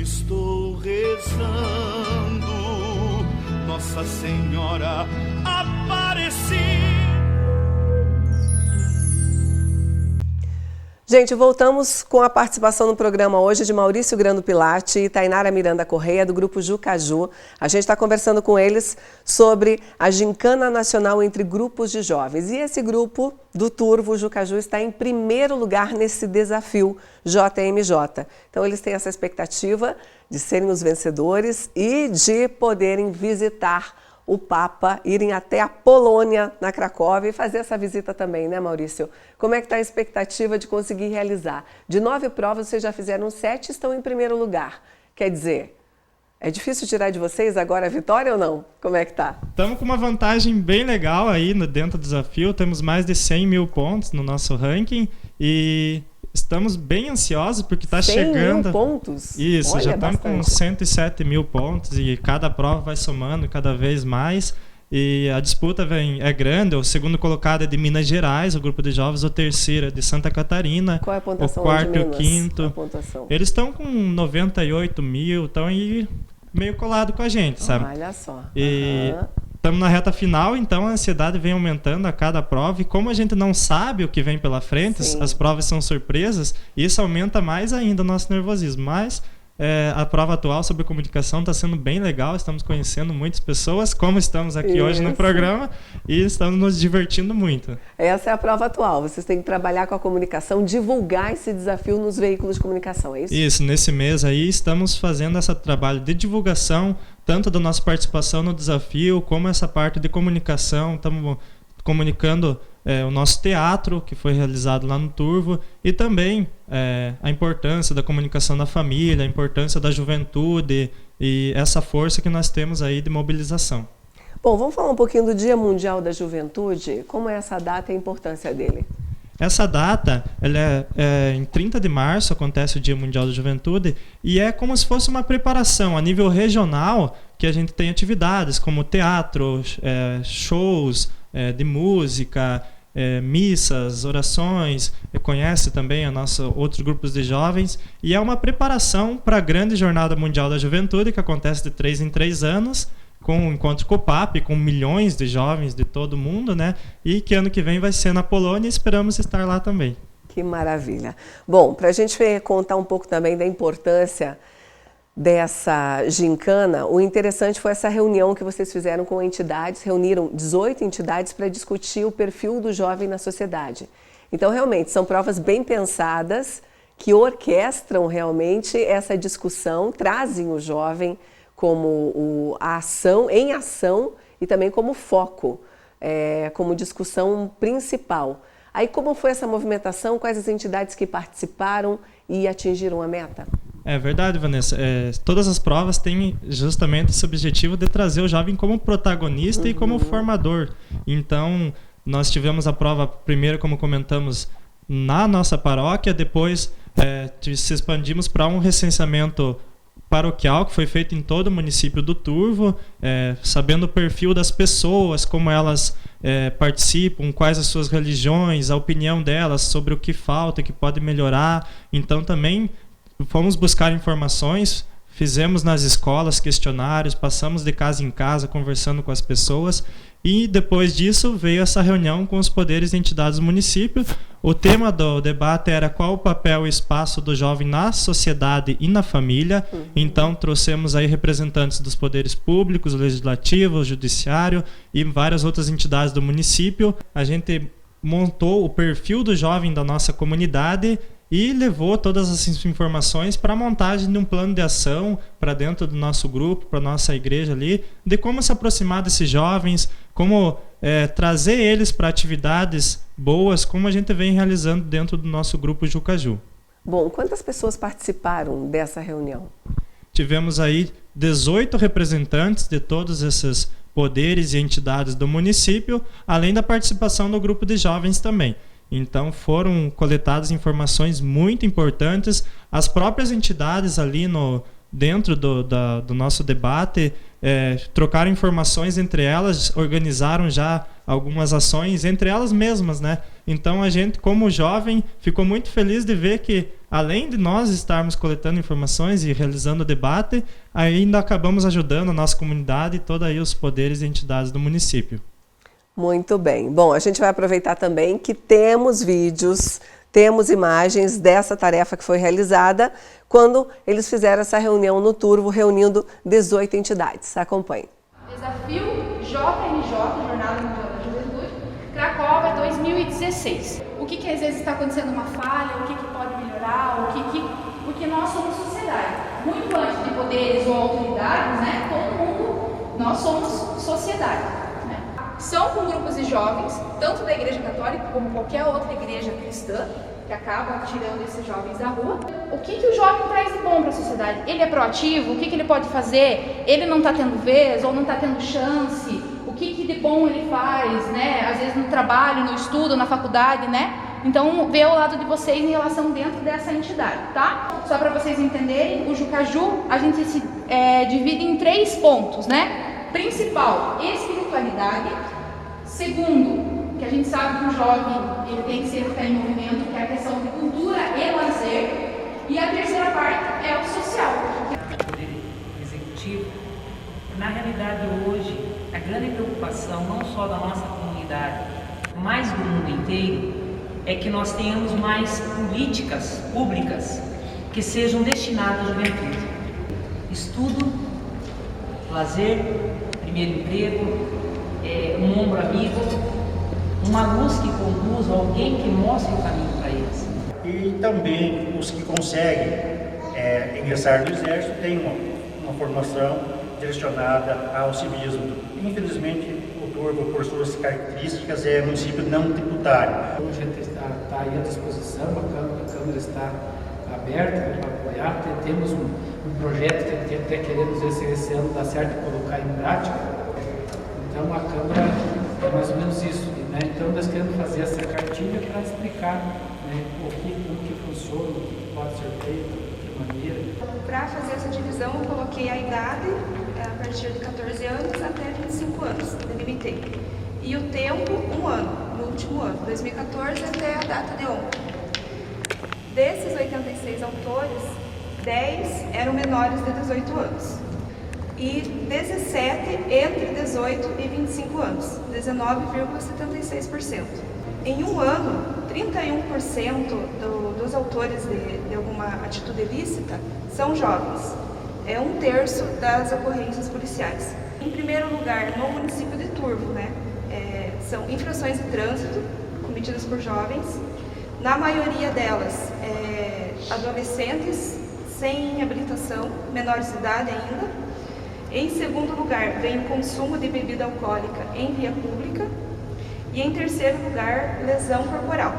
Estou rezando, Nossa Senhora Aparecida. Gente, voltamos com a participação no programa hoje de Maurício Grando Pilate e Tainara Miranda Correia, do grupo Jucaju. A gente está conversando com eles sobre a gincana nacional entre grupos de jovens. E esse grupo do Turvo Jucaju está em primeiro lugar nesse desafio JMJ. Então, eles têm essa expectativa de serem os vencedores e de poderem visitar o Papa irem até a Polônia, na Cracóvia, e fazer essa visita também, né, Maurício? Como é que está a expectativa de conseguir realizar? De 9 provas, vocês já fizeram 7 e estão em primeiro lugar. Quer dizer, é difícil tirar de vocês agora a vitória ou não? Como é que tá? Estamos com uma vantagem bem legal aí dentro do desafio. Temos mais de 100 mil pontos no nosso ranking e estamos bem ansiosos porque está chegando... 100 mil pontos? Isso, olha, já estamos bastante. com 107 mil pontos e cada prova vai somando cada vez mais. E a disputa é grande. O segundo colocado é de Minas Gerais, o grupo de jovens. O terceiro é de Santa Catarina. Qual é a pontuação o quarto de e o Minas? quinto. Eles estão com 98 mil, estão aí meio colado com a gente, sabe? Olha só. E estamos na reta final, então a ansiedade vem aumentando a cada prova. E como a gente não sabe o que vem pela frente, as provas são surpresas, isso aumenta mais ainda o nosso nervosismo. Mas a prova atual sobre comunicação está sendo bem legal, estamos conhecendo muitas pessoas, como estamos aqui hoje no programa, e estamos nos divertindo muito. Essa é a prova atual, vocês têm que trabalhar com a comunicação, divulgar esse desafio nos veículos de comunicação, é isso? Isso, nesse mês aí estamos fazendo esse trabalho de divulgação, tanto da nossa participação no desafio, como essa parte de comunicação. Estamos comunicando o nosso teatro, que foi realizado lá no Turvo, e também a importância da comunicação na família, a importância da juventude e essa força que nós temos aí de mobilização. Bom, vamos falar um pouquinho do Dia Mundial da Juventude. Como é essa data e a importância dele? Essa data, ela em 30 de março acontece o Dia Mundial da Juventude e é como se fosse uma preparação a nível regional, que a gente tem atividades como teatro, shows de música, missas, orações, conhece também outros grupos de jovens, e é uma preparação para a grande Jornada Mundial da Juventude, que acontece de 3 em 3 anos, com o encontro COPAP, com milhões de jovens de todo o mundo, né? E que ano que vem vai ser na Polônia e esperamos estar lá também. Que maravilha. Bom, para a gente contar um pouco também da importância dessa gincana, o interessante foi essa reunião que vocês fizeram com entidades, reuniram 18 entidades para discutir o perfil do jovem na sociedade. Então, realmente, são provas bem pensadas, que orquestram realmente essa discussão, trazem o jovem como a ação, em ação e também como foco, como discussão principal. Aí, como foi essa movimentação? Quais as entidades que participaram e atingiram a meta? É verdade, Vanessa. Todas as provas têm justamente esse objetivo de trazer o jovem como protagonista e como formador. Então, nós tivemos a prova primeiro, como comentamos, na nossa paróquia, depois se expandimos para um recenseamento paroquial que foi feito em todo o município do Turvo, sabendo o perfil das pessoas, como elas participam, quais as suas religiões, a opinião delas sobre o que falta, o que pode melhorar. Então também fomos buscar informações, fizemos nas escolas questionários, passamos de casa em casa conversando com as pessoas, e depois disso veio essa reunião com os poderes e entidades do município. O tema do debate era qual o papel e espaço do jovem na sociedade e na família. Então trouxemos aí representantes dos poderes públicos, legislativo, judiciário e várias outras entidades do município. A gente montou o perfil do jovem da nossa comunidade e levou todas essas informações para a montagem de um plano de ação para dentro do nosso grupo, para a nossa igreja ali, de como se aproximar desses jovens, como trazer eles para atividades boas, como a gente vem realizando dentro do nosso grupo Jucaju. Bom, quantas pessoas participaram dessa reunião? Tivemos aí 18 representantes de todos esses poderes e entidades do município, além da participação do grupo de jovens também. Então foram coletadas informações muito importantes. As próprias entidades ali dentro do nosso debate trocaram informações entre elas, organizaram já algumas ações entre elas mesmas, né? Então a gente, como jovem, ficou muito feliz de ver que, além de nós estarmos coletando informações e realizando o debate, ainda acabamos ajudando a nossa comunidade e todos aí os poderes e entidades do município. Muito bem. Bom, a gente vai aproveitar também que temos vídeos, temos imagens dessa tarefa que foi realizada quando eles fizeram essa reunião no Turvo, reunindo 18 entidades. Acompanhe. Desafio JMJ, Jornada Mundial da Juventude, Cracóvia 2016. O que às vezes está acontecendo uma falha, o que pode melhorar, porque nós somos sociedade. Muito antes de poderes ou autoridades, né, todo mundo Nós somos sociedade. Né? São com grupos de jovens, tanto da Igreja Católica como qualquer outra igreja cristã, que acabam tirando esses jovens da rua. O que o jovem traz de bom para a sociedade? Ele é proativo? O que ele pode fazer? Ele não está tendo vez ou não está tendo chance? O que de bom ele faz, né? Às vezes no trabalho, no estudo, na faculdade, né? Então, vê o lado de vocês em relação dentro dessa entidade, tá? Só para vocês entenderem, o Jucaju, a gente se divide em 3 pontos, né? Principal, espiritualidade. Segundo, que a gente sabe que o jovem ele tem que sempre estar em movimento, que é a questão de cultura e lazer. E a terceira parte é o social. O poder executivo, na realidade hoje, a grande preocupação não só da nossa comunidade, mas do mundo inteiro, é que nós tenhamos mais políticas públicas que sejam destinadas à juventude. Estudo, lazer, primeiro emprego, um ombro amigo, uma luz que conduza, alguém que mostre o caminho para eles. E também os que conseguem ingressar no Exército têm uma formação direcionada ao civismo. Infelizmente, o Turvo, por suas características, é município não tributário. A gente está aí à disposição, a Câmara está aberta para apoiar. Temos um projeto que até queremos ver se esse ano dá certo de colocar em prática. Então, a Câmara é mais ou menos isso. Né? Então, nós queremos fazer essa cartilha para explicar, né, como que funciona, o que pode ser feito, de que maneira. Para fazer essa divisão, eu coloquei a idade a partir de 14 anos até 25 anos, delimitei. E o tempo, 1 ano, no último ano, 2014 até a data de ontem. Desses 86 autores, 10 eram menores de 18 anos. E 17 entre 18 e 25 anos, 19,76%. Em um ano, 31% dos autores de alguma atitude ilícita são jovens. É 1/3 das ocorrências policiais. Em primeiro lugar, no município de Turvo, né, são infrações de trânsito cometidas por jovens. Na maioria delas, adolescentes sem habilitação, menores de idade ainda. Em segundo lugar, vem o consumo de bebida alcoólica em via pública. E em terceiro lugar, lesão corporal.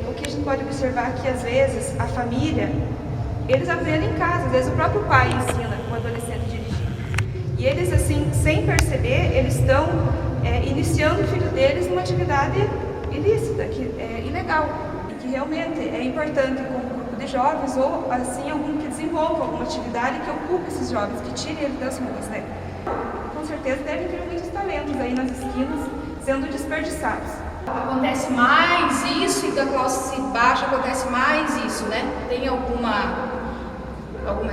O que a gente pode observar é que, às vezes, a família, eles aprendem em casa. Às vezes, o próprio pai ensina o adolescente a dirigir. E eles, assim, sem perceber, eles estão iniciando o filho deles numa atividade ilícita, que é ilegal. E que realmente é importante, como de jovens ou assim algum que desenvolva alguma atividade que ocupe esses jovens, que tire eles das ruas, né? Com certeza devem ter muitos talentos aí nas esquinas sendo desperdiçados. Acontece mais isso e da classe baixa acontece mais isso, né? Tem alguma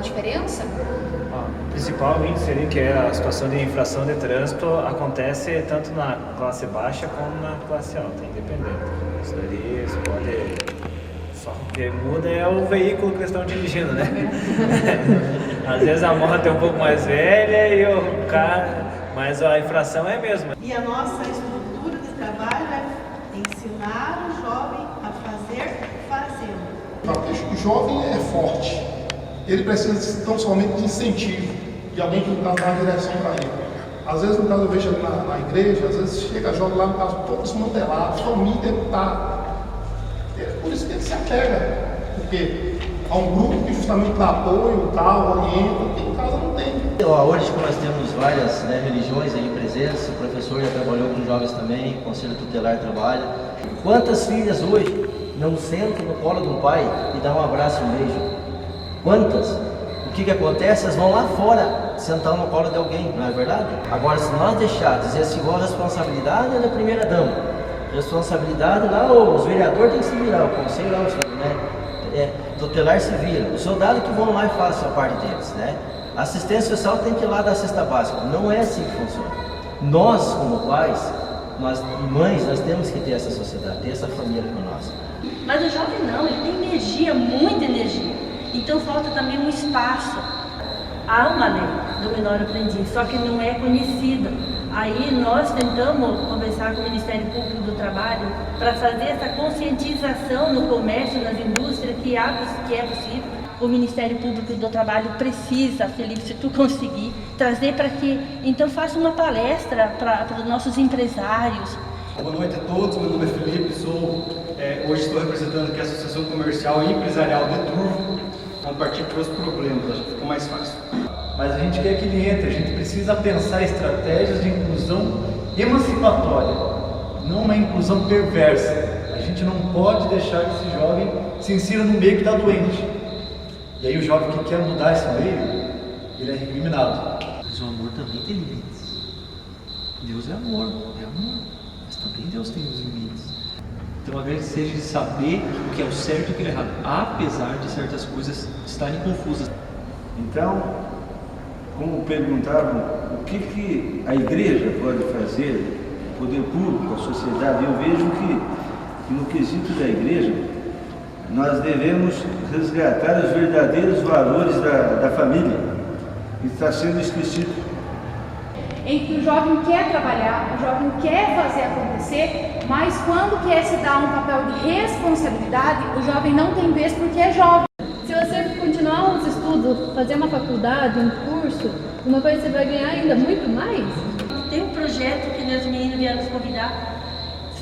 diferença? O principal índice ali, que é a situação de infração de trânsito, acontece tanto na classe baixa como na classe alta, independente. Isso daí você pode... Só o que muda é o veículo que eles estão dirigindo, né? Às vezes a moto é um pouco mais velha e o carro, mas a infração é a mesma. E a nossa estrutura de trabalho é ensinar o jovem a fazer fazendo. O jovem é forte, ele precisa tão somente de incentivo, de alguém que dá uma direção para ele. Às vezes, no caso, eu vejo na igreja, às vezes chega jovem lá no caso todo desmantelado, família está. Por isso que ele se apega, porque há um grupo que justamente dá apoio, tal, orienta, que em casa não tem. Hoje nós temos várias religiões aí presentes, o professor já trabalhou com jovens também, o conselho tutelar trabalha. Quantas filhas hoje não sentam no colo do pai e dão um abraço e um beijo? Quantas? O que acontece? Elas vão lá fora sentar no colo de alguém, não é verdade? Agora, se nós deixarmos dizer assim, a responsabilidade é da primeira dama. Responsabilidade lá, os vereadores têm que se virar, o conselho lá, né? Tutelar se vira, os soldados que vão lá e façam a parte deles, né? A assistência social tem que ir lá da cesta básica, não é assim que funciona. Nós, como pais, nós mães, nós temos que ter essa sociedade, ter essa família com nós. Mas o jovem não, ele tem energia, muita energia, então falta também um espaço. Há uma lei do menor aprendiz, só que não é conhecida. Aí nós tentamos conversar com o Ministério Público do Trabalho para fazer essa conscientização no comércio, nas indústrias, que é possível. o Ministério Público do Trabalho precisa, Felipe, se tu conseguir, trazer para que, então faça uma palestra para os nossos empresários. Boa noite a todos, meu nome é Felipe, hoje estou representando aqui a Associação Comercial e Empresarial de Turvo. Vamos partir para os problemas, acho que fica mais fácil. Mas a gente quer que ele entre, a gente precisa pensar estratégias de inclusão emancipatória, não uma inclusão perversa. A gente não pode deixar que esse jovem se insira no meio que está doente. E aí o jovem que quer mudar esse meio, ele é recriminado. Mas o amor também tem limites. Deus é amor, mas também Deus tem os limites. Então a grande seja de saber o que é o certo e o que é o errado, apesar de certas coisas estarem confusas. Então, como perguntavam, o que a igreja pode fazer, o poder público, a sociedade, eu vejo que no quesito da igreja, nós devemos resgatar os verdadeiros valores da família, que está sendo esquecido. Em que o jovem quer trabalhar, o jovem quer fazer acontecer, mas quando quer se dar um papel de responsabilidade, o jovem não tem vez porque é jovem. Se você continuar os estudos, fazer uma faculdade, um curso, uma coisa que você vai ganhar ainda muito mais. Tem um projeto que meus meninos vieram nos convidar.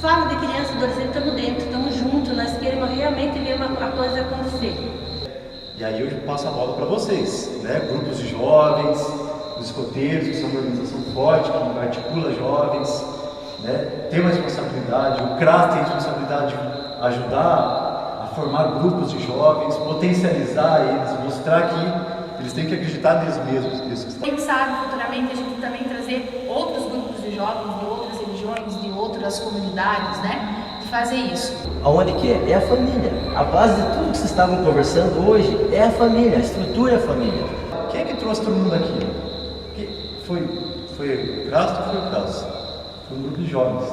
Fala de criança e adolescente, estamos dentro, estamos juntos, nós queremos realmente ver a coisa acontecer. E aí eu passo a bola para vocês, né? Grupos de jovens, os escoteiros, que são uma organização forte, que articula jovens, né? Tem uma responsabilidade, o CRAS tem a responsabilidade de ajudar a formar grupos de jovens, potencializar eles, mostrar que eles têm que acreditar neles mesmos. Quem sabe futuramente a gente também trazer outros grupos de jovens de outras religiões, de outras comunidades, né? De fazer isso. Aonde que é? É a família. A base de tudo que vocês estavam conversando hoje é a família, a estrutura é a família. Quem é que trouxe todo mundo aqui? Foi o CRAS ou foi o CRAS? Foi um grupo de jovens.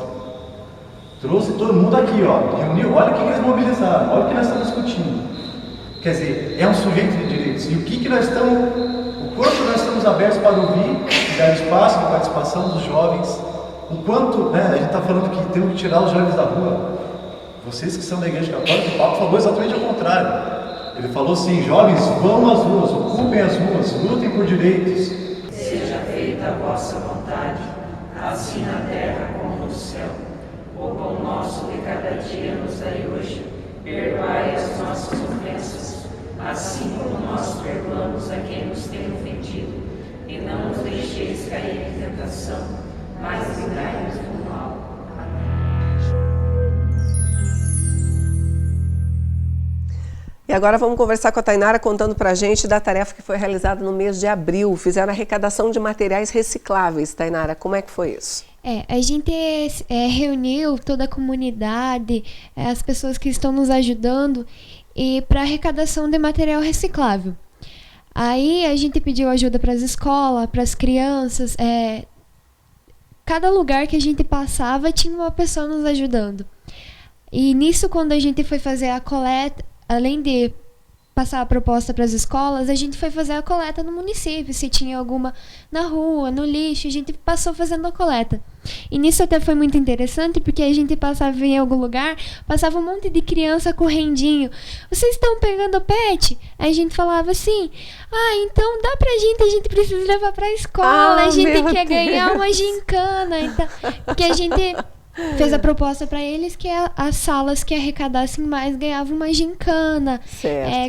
Trouxe todo mundo aqui, ó. Reuniu, olha o que eles mobilizaram, olha o que nós estamos discutindo. Quer dizer, é um sujeito de direitos. E o que nós estamos, o quanto nós estamos abertos para ouvir, dar espaço para a participação dos jovens, o quanto, né, a gente está falando que temos que tirar os jovens da rua. Vocês que são da Igreja Católica, o Papa falou exatamente ao contrário. Ele falou assim: jovens, vão às ruas, ocupem as ruas, lutem por direitos. Seja feita a vossa vontade, assim na terra como no céu. O pão nosso de cada dia nos dai hoje. Perdoai as nossas ofensas, assim como nós perdoamos a quem nos tem ofendido. E não nos deixeis cair em tentação, mas livrai-nos do mal. E agora vamos conversar com a Tainara contando pra gente da tarefa que foi realizada no mês de abril. Fizeram arrecadação de materiais recicláveis. Tainara, como é que foi isso? A gente reuniu toda a comunidade, as pessoas que estão nos ajudando e para arrecadação de material reciclável. Aí a gente pediu ajuda para as escolas, para as crianças. Cada lugar que a gente passava tinha uma pessoa nos ajudando. E nisso, quando a gente foi fazer a coleta, além de passar a proposta para as escolas, a gente foi fazer a coleta no município. Se tinha alguma na rua, no lixo, a gente passou fazendo a coleta. E nisso até foi muito interessante, porque a gente passava em algum lugar, passava um monte de criança correndinho. Vocês estão pegando pet? Aí a gente falava assim: então dá pra gente, a gente precisa levar pra escola, a gente quer ganhar uma gincana. Então, porque a gente fez a proposta para eles que as salas que arrecadassem mais ganhavam uma gincana,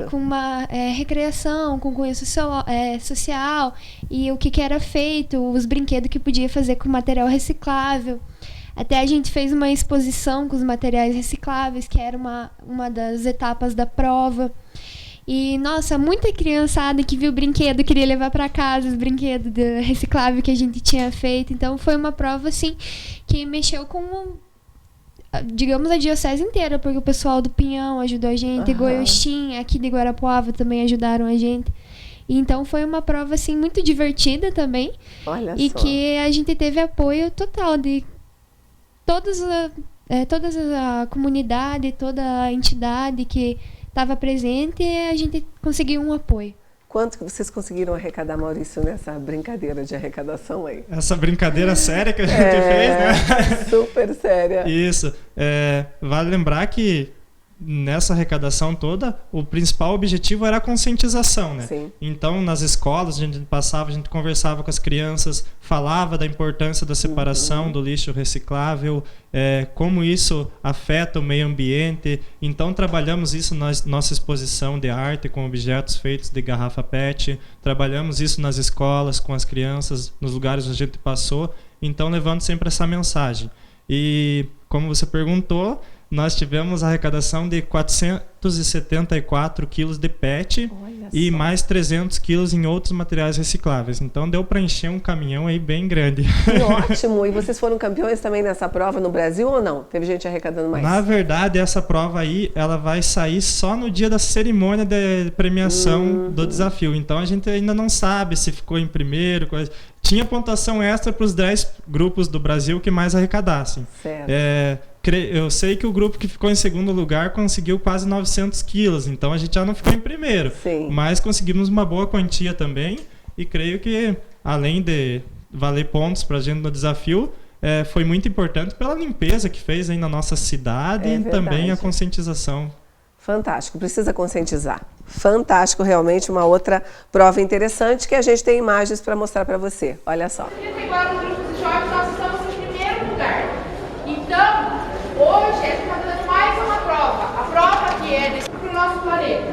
com uma recreação, com cunho social, e o que era feito, os brinquedos que podia fazer com material reciclável. Até a gente fez uma exposição com os materiais recicláveis, que era uma das etapas da prova. E, nossa, muita criançada que viu o brinquedo queria levar para casa os brinquedos reciclável que a gente tinha feito. Então, foi uma prova, assim, que mexeu com, digamos, a diocese inteira, porque o pessoal do Pinhão ajudou a gente, Goiuxim, aqui de Guarapuava também ajudaram a gente. E, então, foi uma prova, assim, muito divertida também. Olha e só. Que a gente teve apoio total de toda a comunidade, toda a entidade que estava presente, e a gente conseguiu um apoio. Quanto que vocês conseguiram arrecadar, Maurício, nessa brincadeira de arrecadação aí? Essa brincadeira séria que a gente fez, né? Super séria. Isso. Vale lembrar que nessa arrecadação toda, o principal objetivo era a conscientização, né? Sim. Então, nas escolas, a gente passava, a gente conversava com as crianças, falava da importância da separação do lixo reciclável, como isso afeta o meio ambiente. Então, trabalhamos isso na nossa exposição de arte com objetos feitos de garrafa PET, trabalhamos isso nas escolas, com as crianças, nos lugares onde a gente passou, então levando sempre essa mensagem. E, como você perguntou, nós tivemos a arrecadação de 474 quilos de PET e mais 300 quilos em outros materiais recicláveis. Então deu para encher um caminhão aí bem grande. Que ótimo! E vocês foram campeões também nessa prova no Brasil ou não? Teve gente arrecadando mais? Na verdade, essa prova aí, ela vai sair só no dia da cerimônia de premiação do desafio. Então a gente ainda não sabe se ficou em primeiro. Tinha pontuação extra para os 10 grupos do Brasil que mais arrecadassem. Certo. Eu sei que o grupo que ficou em segundo lugar conseguiu quase 900 quilos, então a gente já não ficou em primeiro. Sim. Mas conseguimos uma boa quantia também, e creio que, além de valer pontos para a gente no desafio, foi muito importante pela limpeza que fez aí na nossa cidade e também a conscientização. Fantástico, precisa conscientizar. Fantástico, realmente, uma outra prova interessante que a gente tem imagens para mostrar para você. Olha só. Agora, no grupo de jovens, nós estamos em primeiro lugar. Então, hoje a gente está dando mais uma prova. A prova que é para o nosso planeta.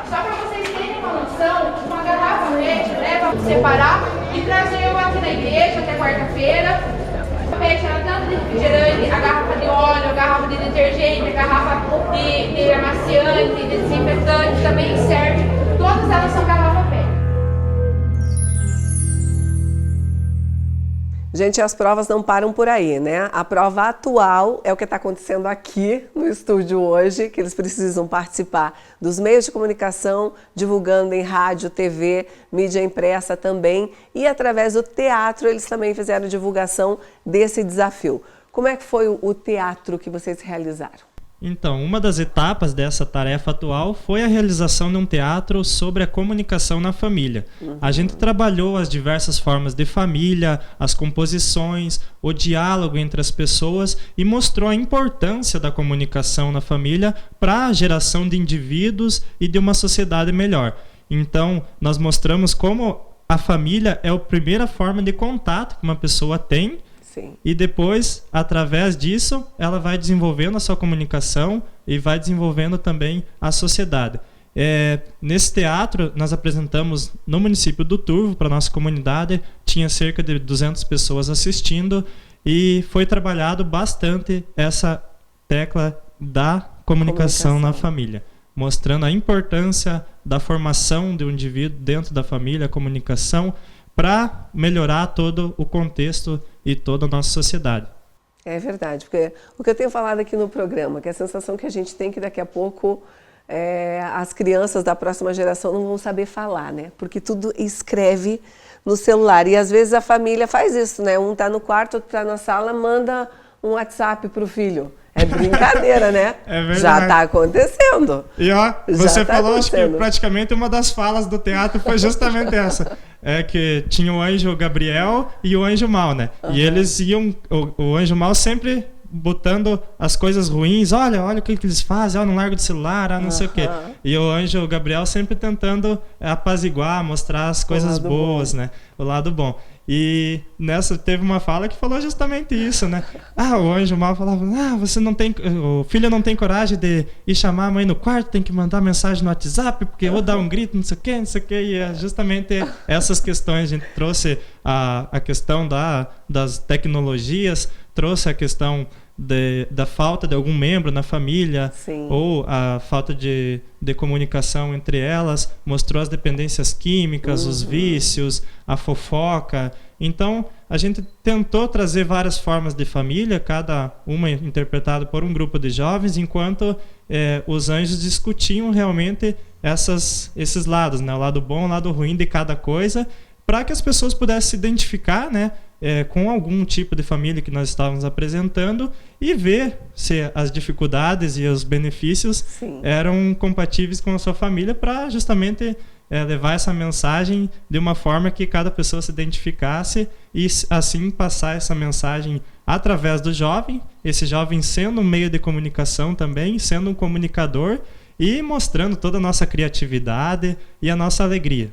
Só para vocês terem uma noção, uma garrafa PET leva para separar e trazer eu aqui na igreja até quarta-feira. A PET ela tanto de refrigerante, a garrafa de óleo, a garrafa de detergente, a garrafa de amaciante, de desinfetante também serve. Todas elas são garrafa PET. Gente, as provas não param por aí, né? A prova atual é o que está acontecendo aqui no estúdio hoje, que eles precisam participar dos meios de comunicação, divulgando em rádio, TV, mídia impressa também, e através do teatro eles também fizeram divulgação desse desafio. Como é que foi o teatro que vocês realizaram? Então, uma das etapas dessa tarefa atual foi a realização de um teatro sobre a comunicação na família. A gente trabalhou as diversas formas de família, as composições, o diálogo entre as pessoas e mostrou a importância da comunicação na família para a geração de indivíduos e de uma sociedade melhor. Então, nós mostramos como a família é a primeira forma de contato que uma pessoa tem. Sim. E depois, através disso, ela vai desenvolvendo a sua comunicação e vai desenvolvendo também a sociedade. Nesse teatro, nós apresentamos no município do Turvo, para a nossa comunidade, tinha cerca de 200 pessoas assistindo e foi trabalhado bastante essa tecla da comunicação na família, mostrando a importância da formação de um indivíduo dentro da família, a comunicação, para melhorar todo o contexto e toda a nossa sociedade. É verdade, porque o que eu tenho falado aqui no programa, que é a sensação que a gente tem que daqui a pouco as crianças da próxima geração não vão saber falar, né? Porque tudo escreve no celular. E às vezes a família faz isso, né? Um está no quarto, outro está na sala, manda um WhatsApp para o filho. É brincadeira, né? É verdade. Já está acontecendo. E ó, você falou, acho que praticamente uma das falas do teatro foi justamente essa. Que tinha o anjo Gabriel e o anjo mal, né? E eles iam, o anjo mal sempre botando as coisas ruins, olha o que eles fazem, não larga do celular, não sei o quê. E o anjo Gabriel sempre tentando apaziguar, mostrar as coisas boas, né? O lado bom. E nessa teve uma fala que falou justamente isso, né? O anjo mal falava, você não tem, o filho não tem coragem de ir chamar a mãe no quarto, tem que mandar mensagem no WhatsApp, porque ou dá um grito, não sei o quê, e é justamente essas questões. A gente trouxe a questão das tecnologias, trouxe a questão da falta de algum membro na família. Sim. Ou a falta de comunicação entre elas, mostrou as dependências químicas, os vícios, a fofoca. Então, a gente tentou trazer várias formas de família, cada uma interpretada por um grupo de jovens, enquanto os anjos discutiam realmente esses lados, né? O lado bom, o lado ruim de cada coisa, para que as pessoas pudessem se identificar, né? Com algum tipo de família que nós estávamos apresentando e ver se as dificuldades e os benefícios eram compatíveis com a sua família, para justamente levar essa mensagem de uma forma que cada pessoa se identificasse e assim passar essa mensagem através do jovem, esse jovem sendo um meio de comunicação também, sendo um comunicador e mostrando toda a nossa criatividade e a nossa alegria.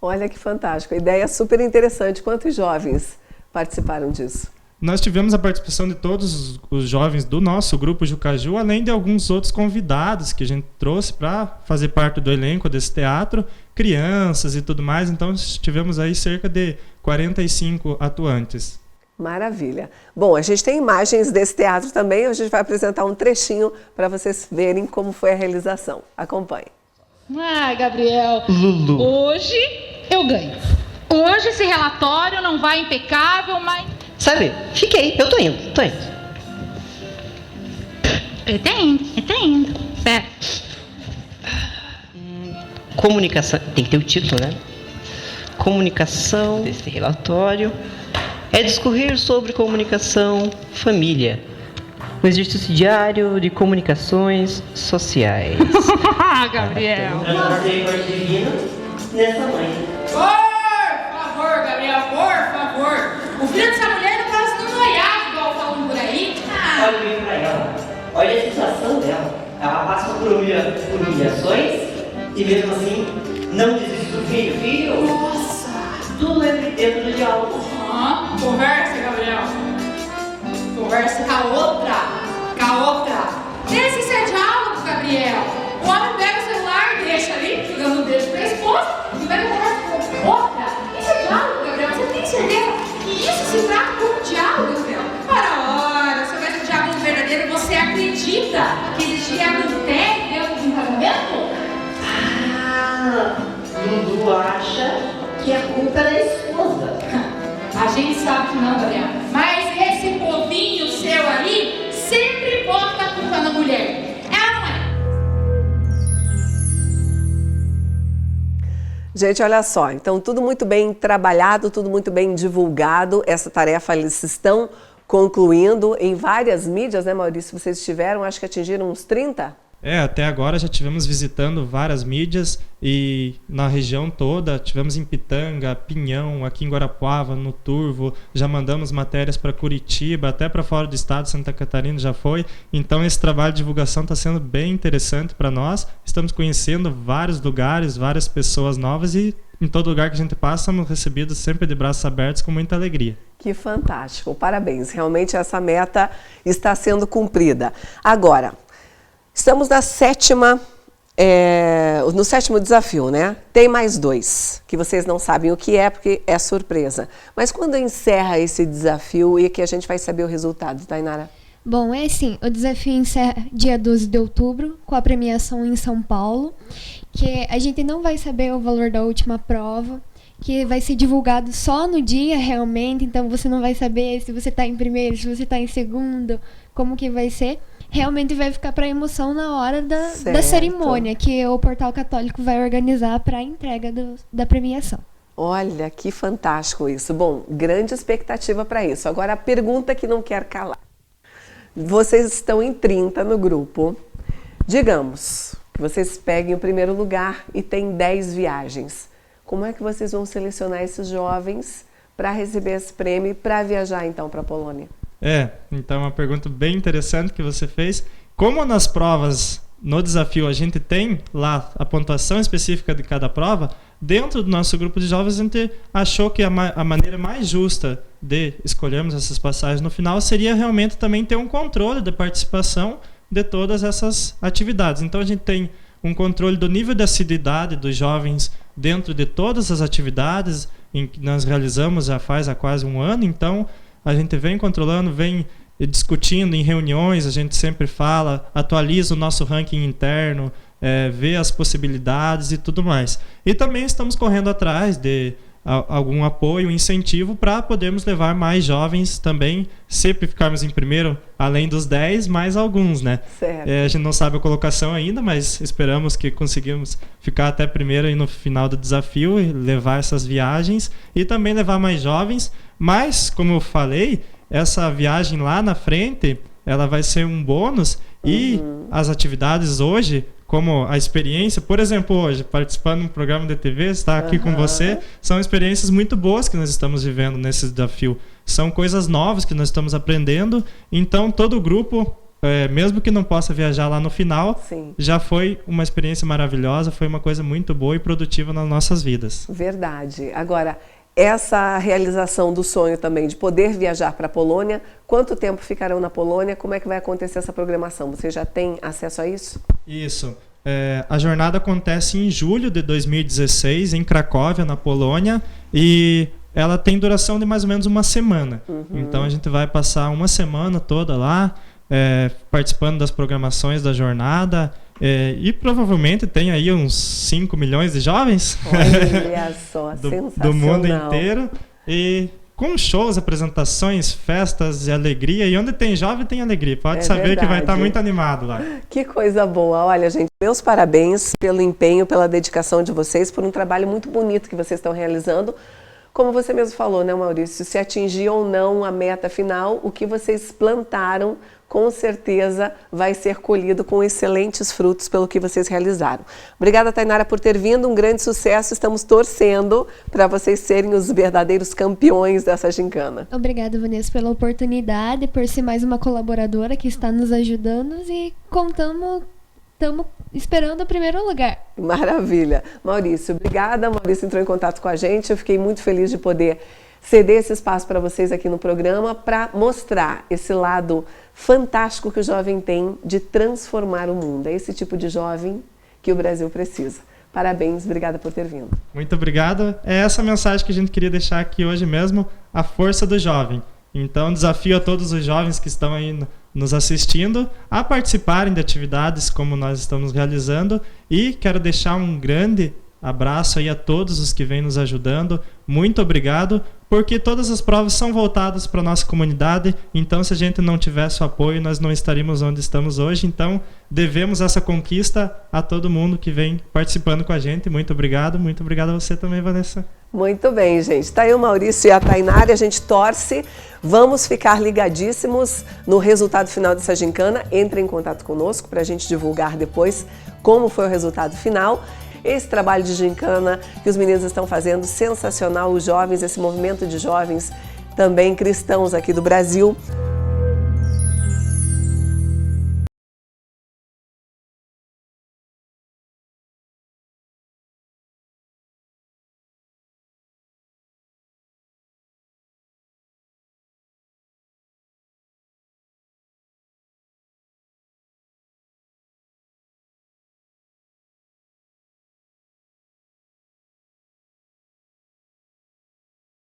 Olha que fantástico, a ideia é super interessante. Quantos jovens participaram disso? Nós tivemos a participação de todos os jovens do nosso grupo Jucaju, além de alguns outros convidados que a gente trouxe para fazer parte do elenco desse teatro, crianças e tudo mais. Então tivemos aí cerca de 45 atuantes. Maravilha. Bom, a gente tem imagens desse teatro também, a gente vai apresentar um trechinho para vocês verem como foi a realização. Acompanhe. Gabriel, Lulu, hoje eu ganho. Hoje esse relatório não vai impecável, mas... Sabe, eu tô indo. Ele tá indo. Pera. Comunicação, tem que ter o título, né? Comunicação desse relatório é discorrer sobre comunicação família, um exercício diário de comunicações sociais. Gabriel. Nessa mãe. Por favor, Gabriel, por favor. O filho dessa mulher não tá sendo noiado, igual falam por aí. Olha bem pra ela. Olha a situação dela. Ela passa por humilhações e mesmo assim não desiste do filho. Filho, nossa, tudo é dentro do diálogo. Conversa, Gabriel. Conversa com a outra. Esse é diálogo, Gabriel. O homem pega o celular, deixa ali, chegando o dedo pra esposa e vai conversar com outra. Isso é diálogo, Gabriel. Você tem certeza que isso se trata como diálogo, Gabriel? Ora, se houvesse um diálogo verdadeiro, você acredita que existia adultério dentro de um casamento? Dudu acha que a culpa é da esposa. A gente sabe que não, Gabriel. Mas esse povinho seu aí sempre bota a culpa na mulher. Ela não é. Gente, olha só, então tudo muito bem trabalhado, tudo muito bem divulgado. Essa tarefa eles estão concluindo em várias mídias, né, Maurício? Vocês estiveram, acho que atingiram uns 30? Até agora já tivemos visitando várias mídias e na região toda, tivemos em Pitanga, Pinhão, aqui em Guarapuava, no Turvo, já mandamos matérias para Curitiba, até para fora do estado, Santa Catarina já foi. Então esse trabalho de divulgação está sendo bem interessante para nós, estamos conhecendo vários lugares, várias pessoas novas e em todo lugar que a gente passa, somos recebidos sempre de braços abertos com muita alegria. Que fantástico, parabéns, realmente essa meta está sendo cumprida. Agora, estamos no sétimo desafio, né? Tem mais 2, que vocês não sabem o que é, porque é surpresa. Mas quando encerra esse desafio e que a gente vai saber o resultado, Tainara? Bom, é assim, o desafio encerra dia 12 de outubro, com a premiação em São Paulo, que a gente não vai saber o valor da última prova, que vai ser divulgado só no dia realmente, então você não vai saber se você está em primeiro, se você está em segundo, como que vai ser. Realmente vai ficar para emoção na hora da cerimônia que o Portal Católico vai organizar para a entrega da premiação. Olha, que fantástico isso. Bom, grande expectativa para isso. Agora a pergunta que não quer calar. Vocês estão em 30 no grupo. Digamos que vocês peguem o primeiro lugar e tem 10 viagens. Como é que vocês vão selecionar esses jovens para receber esse prêmio e para viajar então para a Polônia? Então é uma pergunta bem interessante que você fez. Como nas provas, no desafio, a gente tem lá a pontuação específica de cada prova, dentro do nosso grupo de jovens a gente achou que a maneira mais justa de escolhermos essas passagens no final seria realmente também ter um controle da participação de todas essas atividades. Então a gente tem um controle do nível de assiduidade dos jovens dentro de todas as atividades em que nós realizamos já faz há quase um ano. Então a gente vem controlando, vem discutindo em reuniões, a gente sempre fala, atualiza o nosso ranking interno, vê as possibilidades e tudo mais. E também estamos correndo atrás de algum apoio, incentivo para podermos levar mais jovens também, sempre ficarmos em primeiro, além dos 10, mais alguns, né? Certo. A gente não sabe a colocação ainda, mas esperamos que conseguimos ficar até primeiro aí no final do desafio e levar essas viagens e também levar mais jovens. Mas, como eu falei, essa viagem lá na frente, ela vai ser um bônus e as atividades hoje, como a experiência, por exemplo, hoje, participando de um programa de TV, estar aqui com você, são experiências muito boas que nós estamos vivendo nesse desafio. São coisas novas que nós estamos aprendendo, então todo o grupo, mesmo que não possa viajar lá no final, já foi uma experiência maravilhosa, foi uma coisa muito boa e produtiva nas nossas vidas. Verdade. Agora, essa realização do sonho também de poder viajar para a Polônia, quanto tempo ficarão na Polônia? Como é que vai acontecer essa programação? Você já tem acesso a isso? Isso. A jornada acontece em julho de 2016, em Cracóvia, na Polônia, e ela tem duração de mais ou menos uma semana. Então a gente vai passar uma semana toda lá, participando das programações da jornada, e provavelmente tem aí uns 5 milhões de jovens. Olha só, do mundo inteiro, e com shows, apresentações, festas e alegria, e onde tem jovem tem alegria, pode saber verdade. Que vai estar muito animado lá. Que coisa boa, olha gente, meus parabéns pelo empenho, pela dedicação de vocês, por um trabalho muito bonito que vocês estão realizando. Como você mesmo falou, né, Maurício, se atingir ou não a meta final, o que vocês plantaram, com certeza vai ser colhido com excelentes frutos pelo que vocês realizaram. Obrigada, Tainara, por ter vindo, um grande sucesso, estamos torcendo para vocês serem os verdadeiros campeões dessa gincana. Obrigada, Vanessa, pela oportunidade, por ser mais uma colaboradora que está nos ajudando e estamos esperando o primeiro lugar. Maravilha. Maurício, obrigada. Maurício entrou em contato com a gente. Eu fiquei muito feliz de poder ceder esse espaço para vocês aqui no programa para mostrar esse lado fantástico que o jovem tem de transformar o mundo. É esse tipo de jovem que o Brasil precisa. Parabéns, obrigada por ter vindo. Muito obrigado. É essa mensagem que a gente queria deixar aqui hoje mesmo, a força do jovem. Então, desafio a todos os jovens que estão aí nos assistindo a participarem de atividades como nós estamos realizando, e quero deixar um grande abraço aí a todos os que vêm nos ajudando. Muito obrigado, porque todas as provas são voltadas para a nossa comunidade, então se a gente não tivesse o apoio, nós não estaríamos onde estamos hoje. Então, devemos essa conquista a todo mundo que vem participando com a gente. Muito obrigado a você também, Vanessa. Muito bem, gente. Está aí o Maurício e a Tainara, a gente torce. Vamos ficar ligadíssimos no resultado final dessa gincana. Entre em contato conosco para a gente divulgar depois como foi o resultado final. Esse trabalho de gincana que os meninos estão fazendo, sensacional, os jovens, esse movimento de jovens também cristãos aqui do Brasil.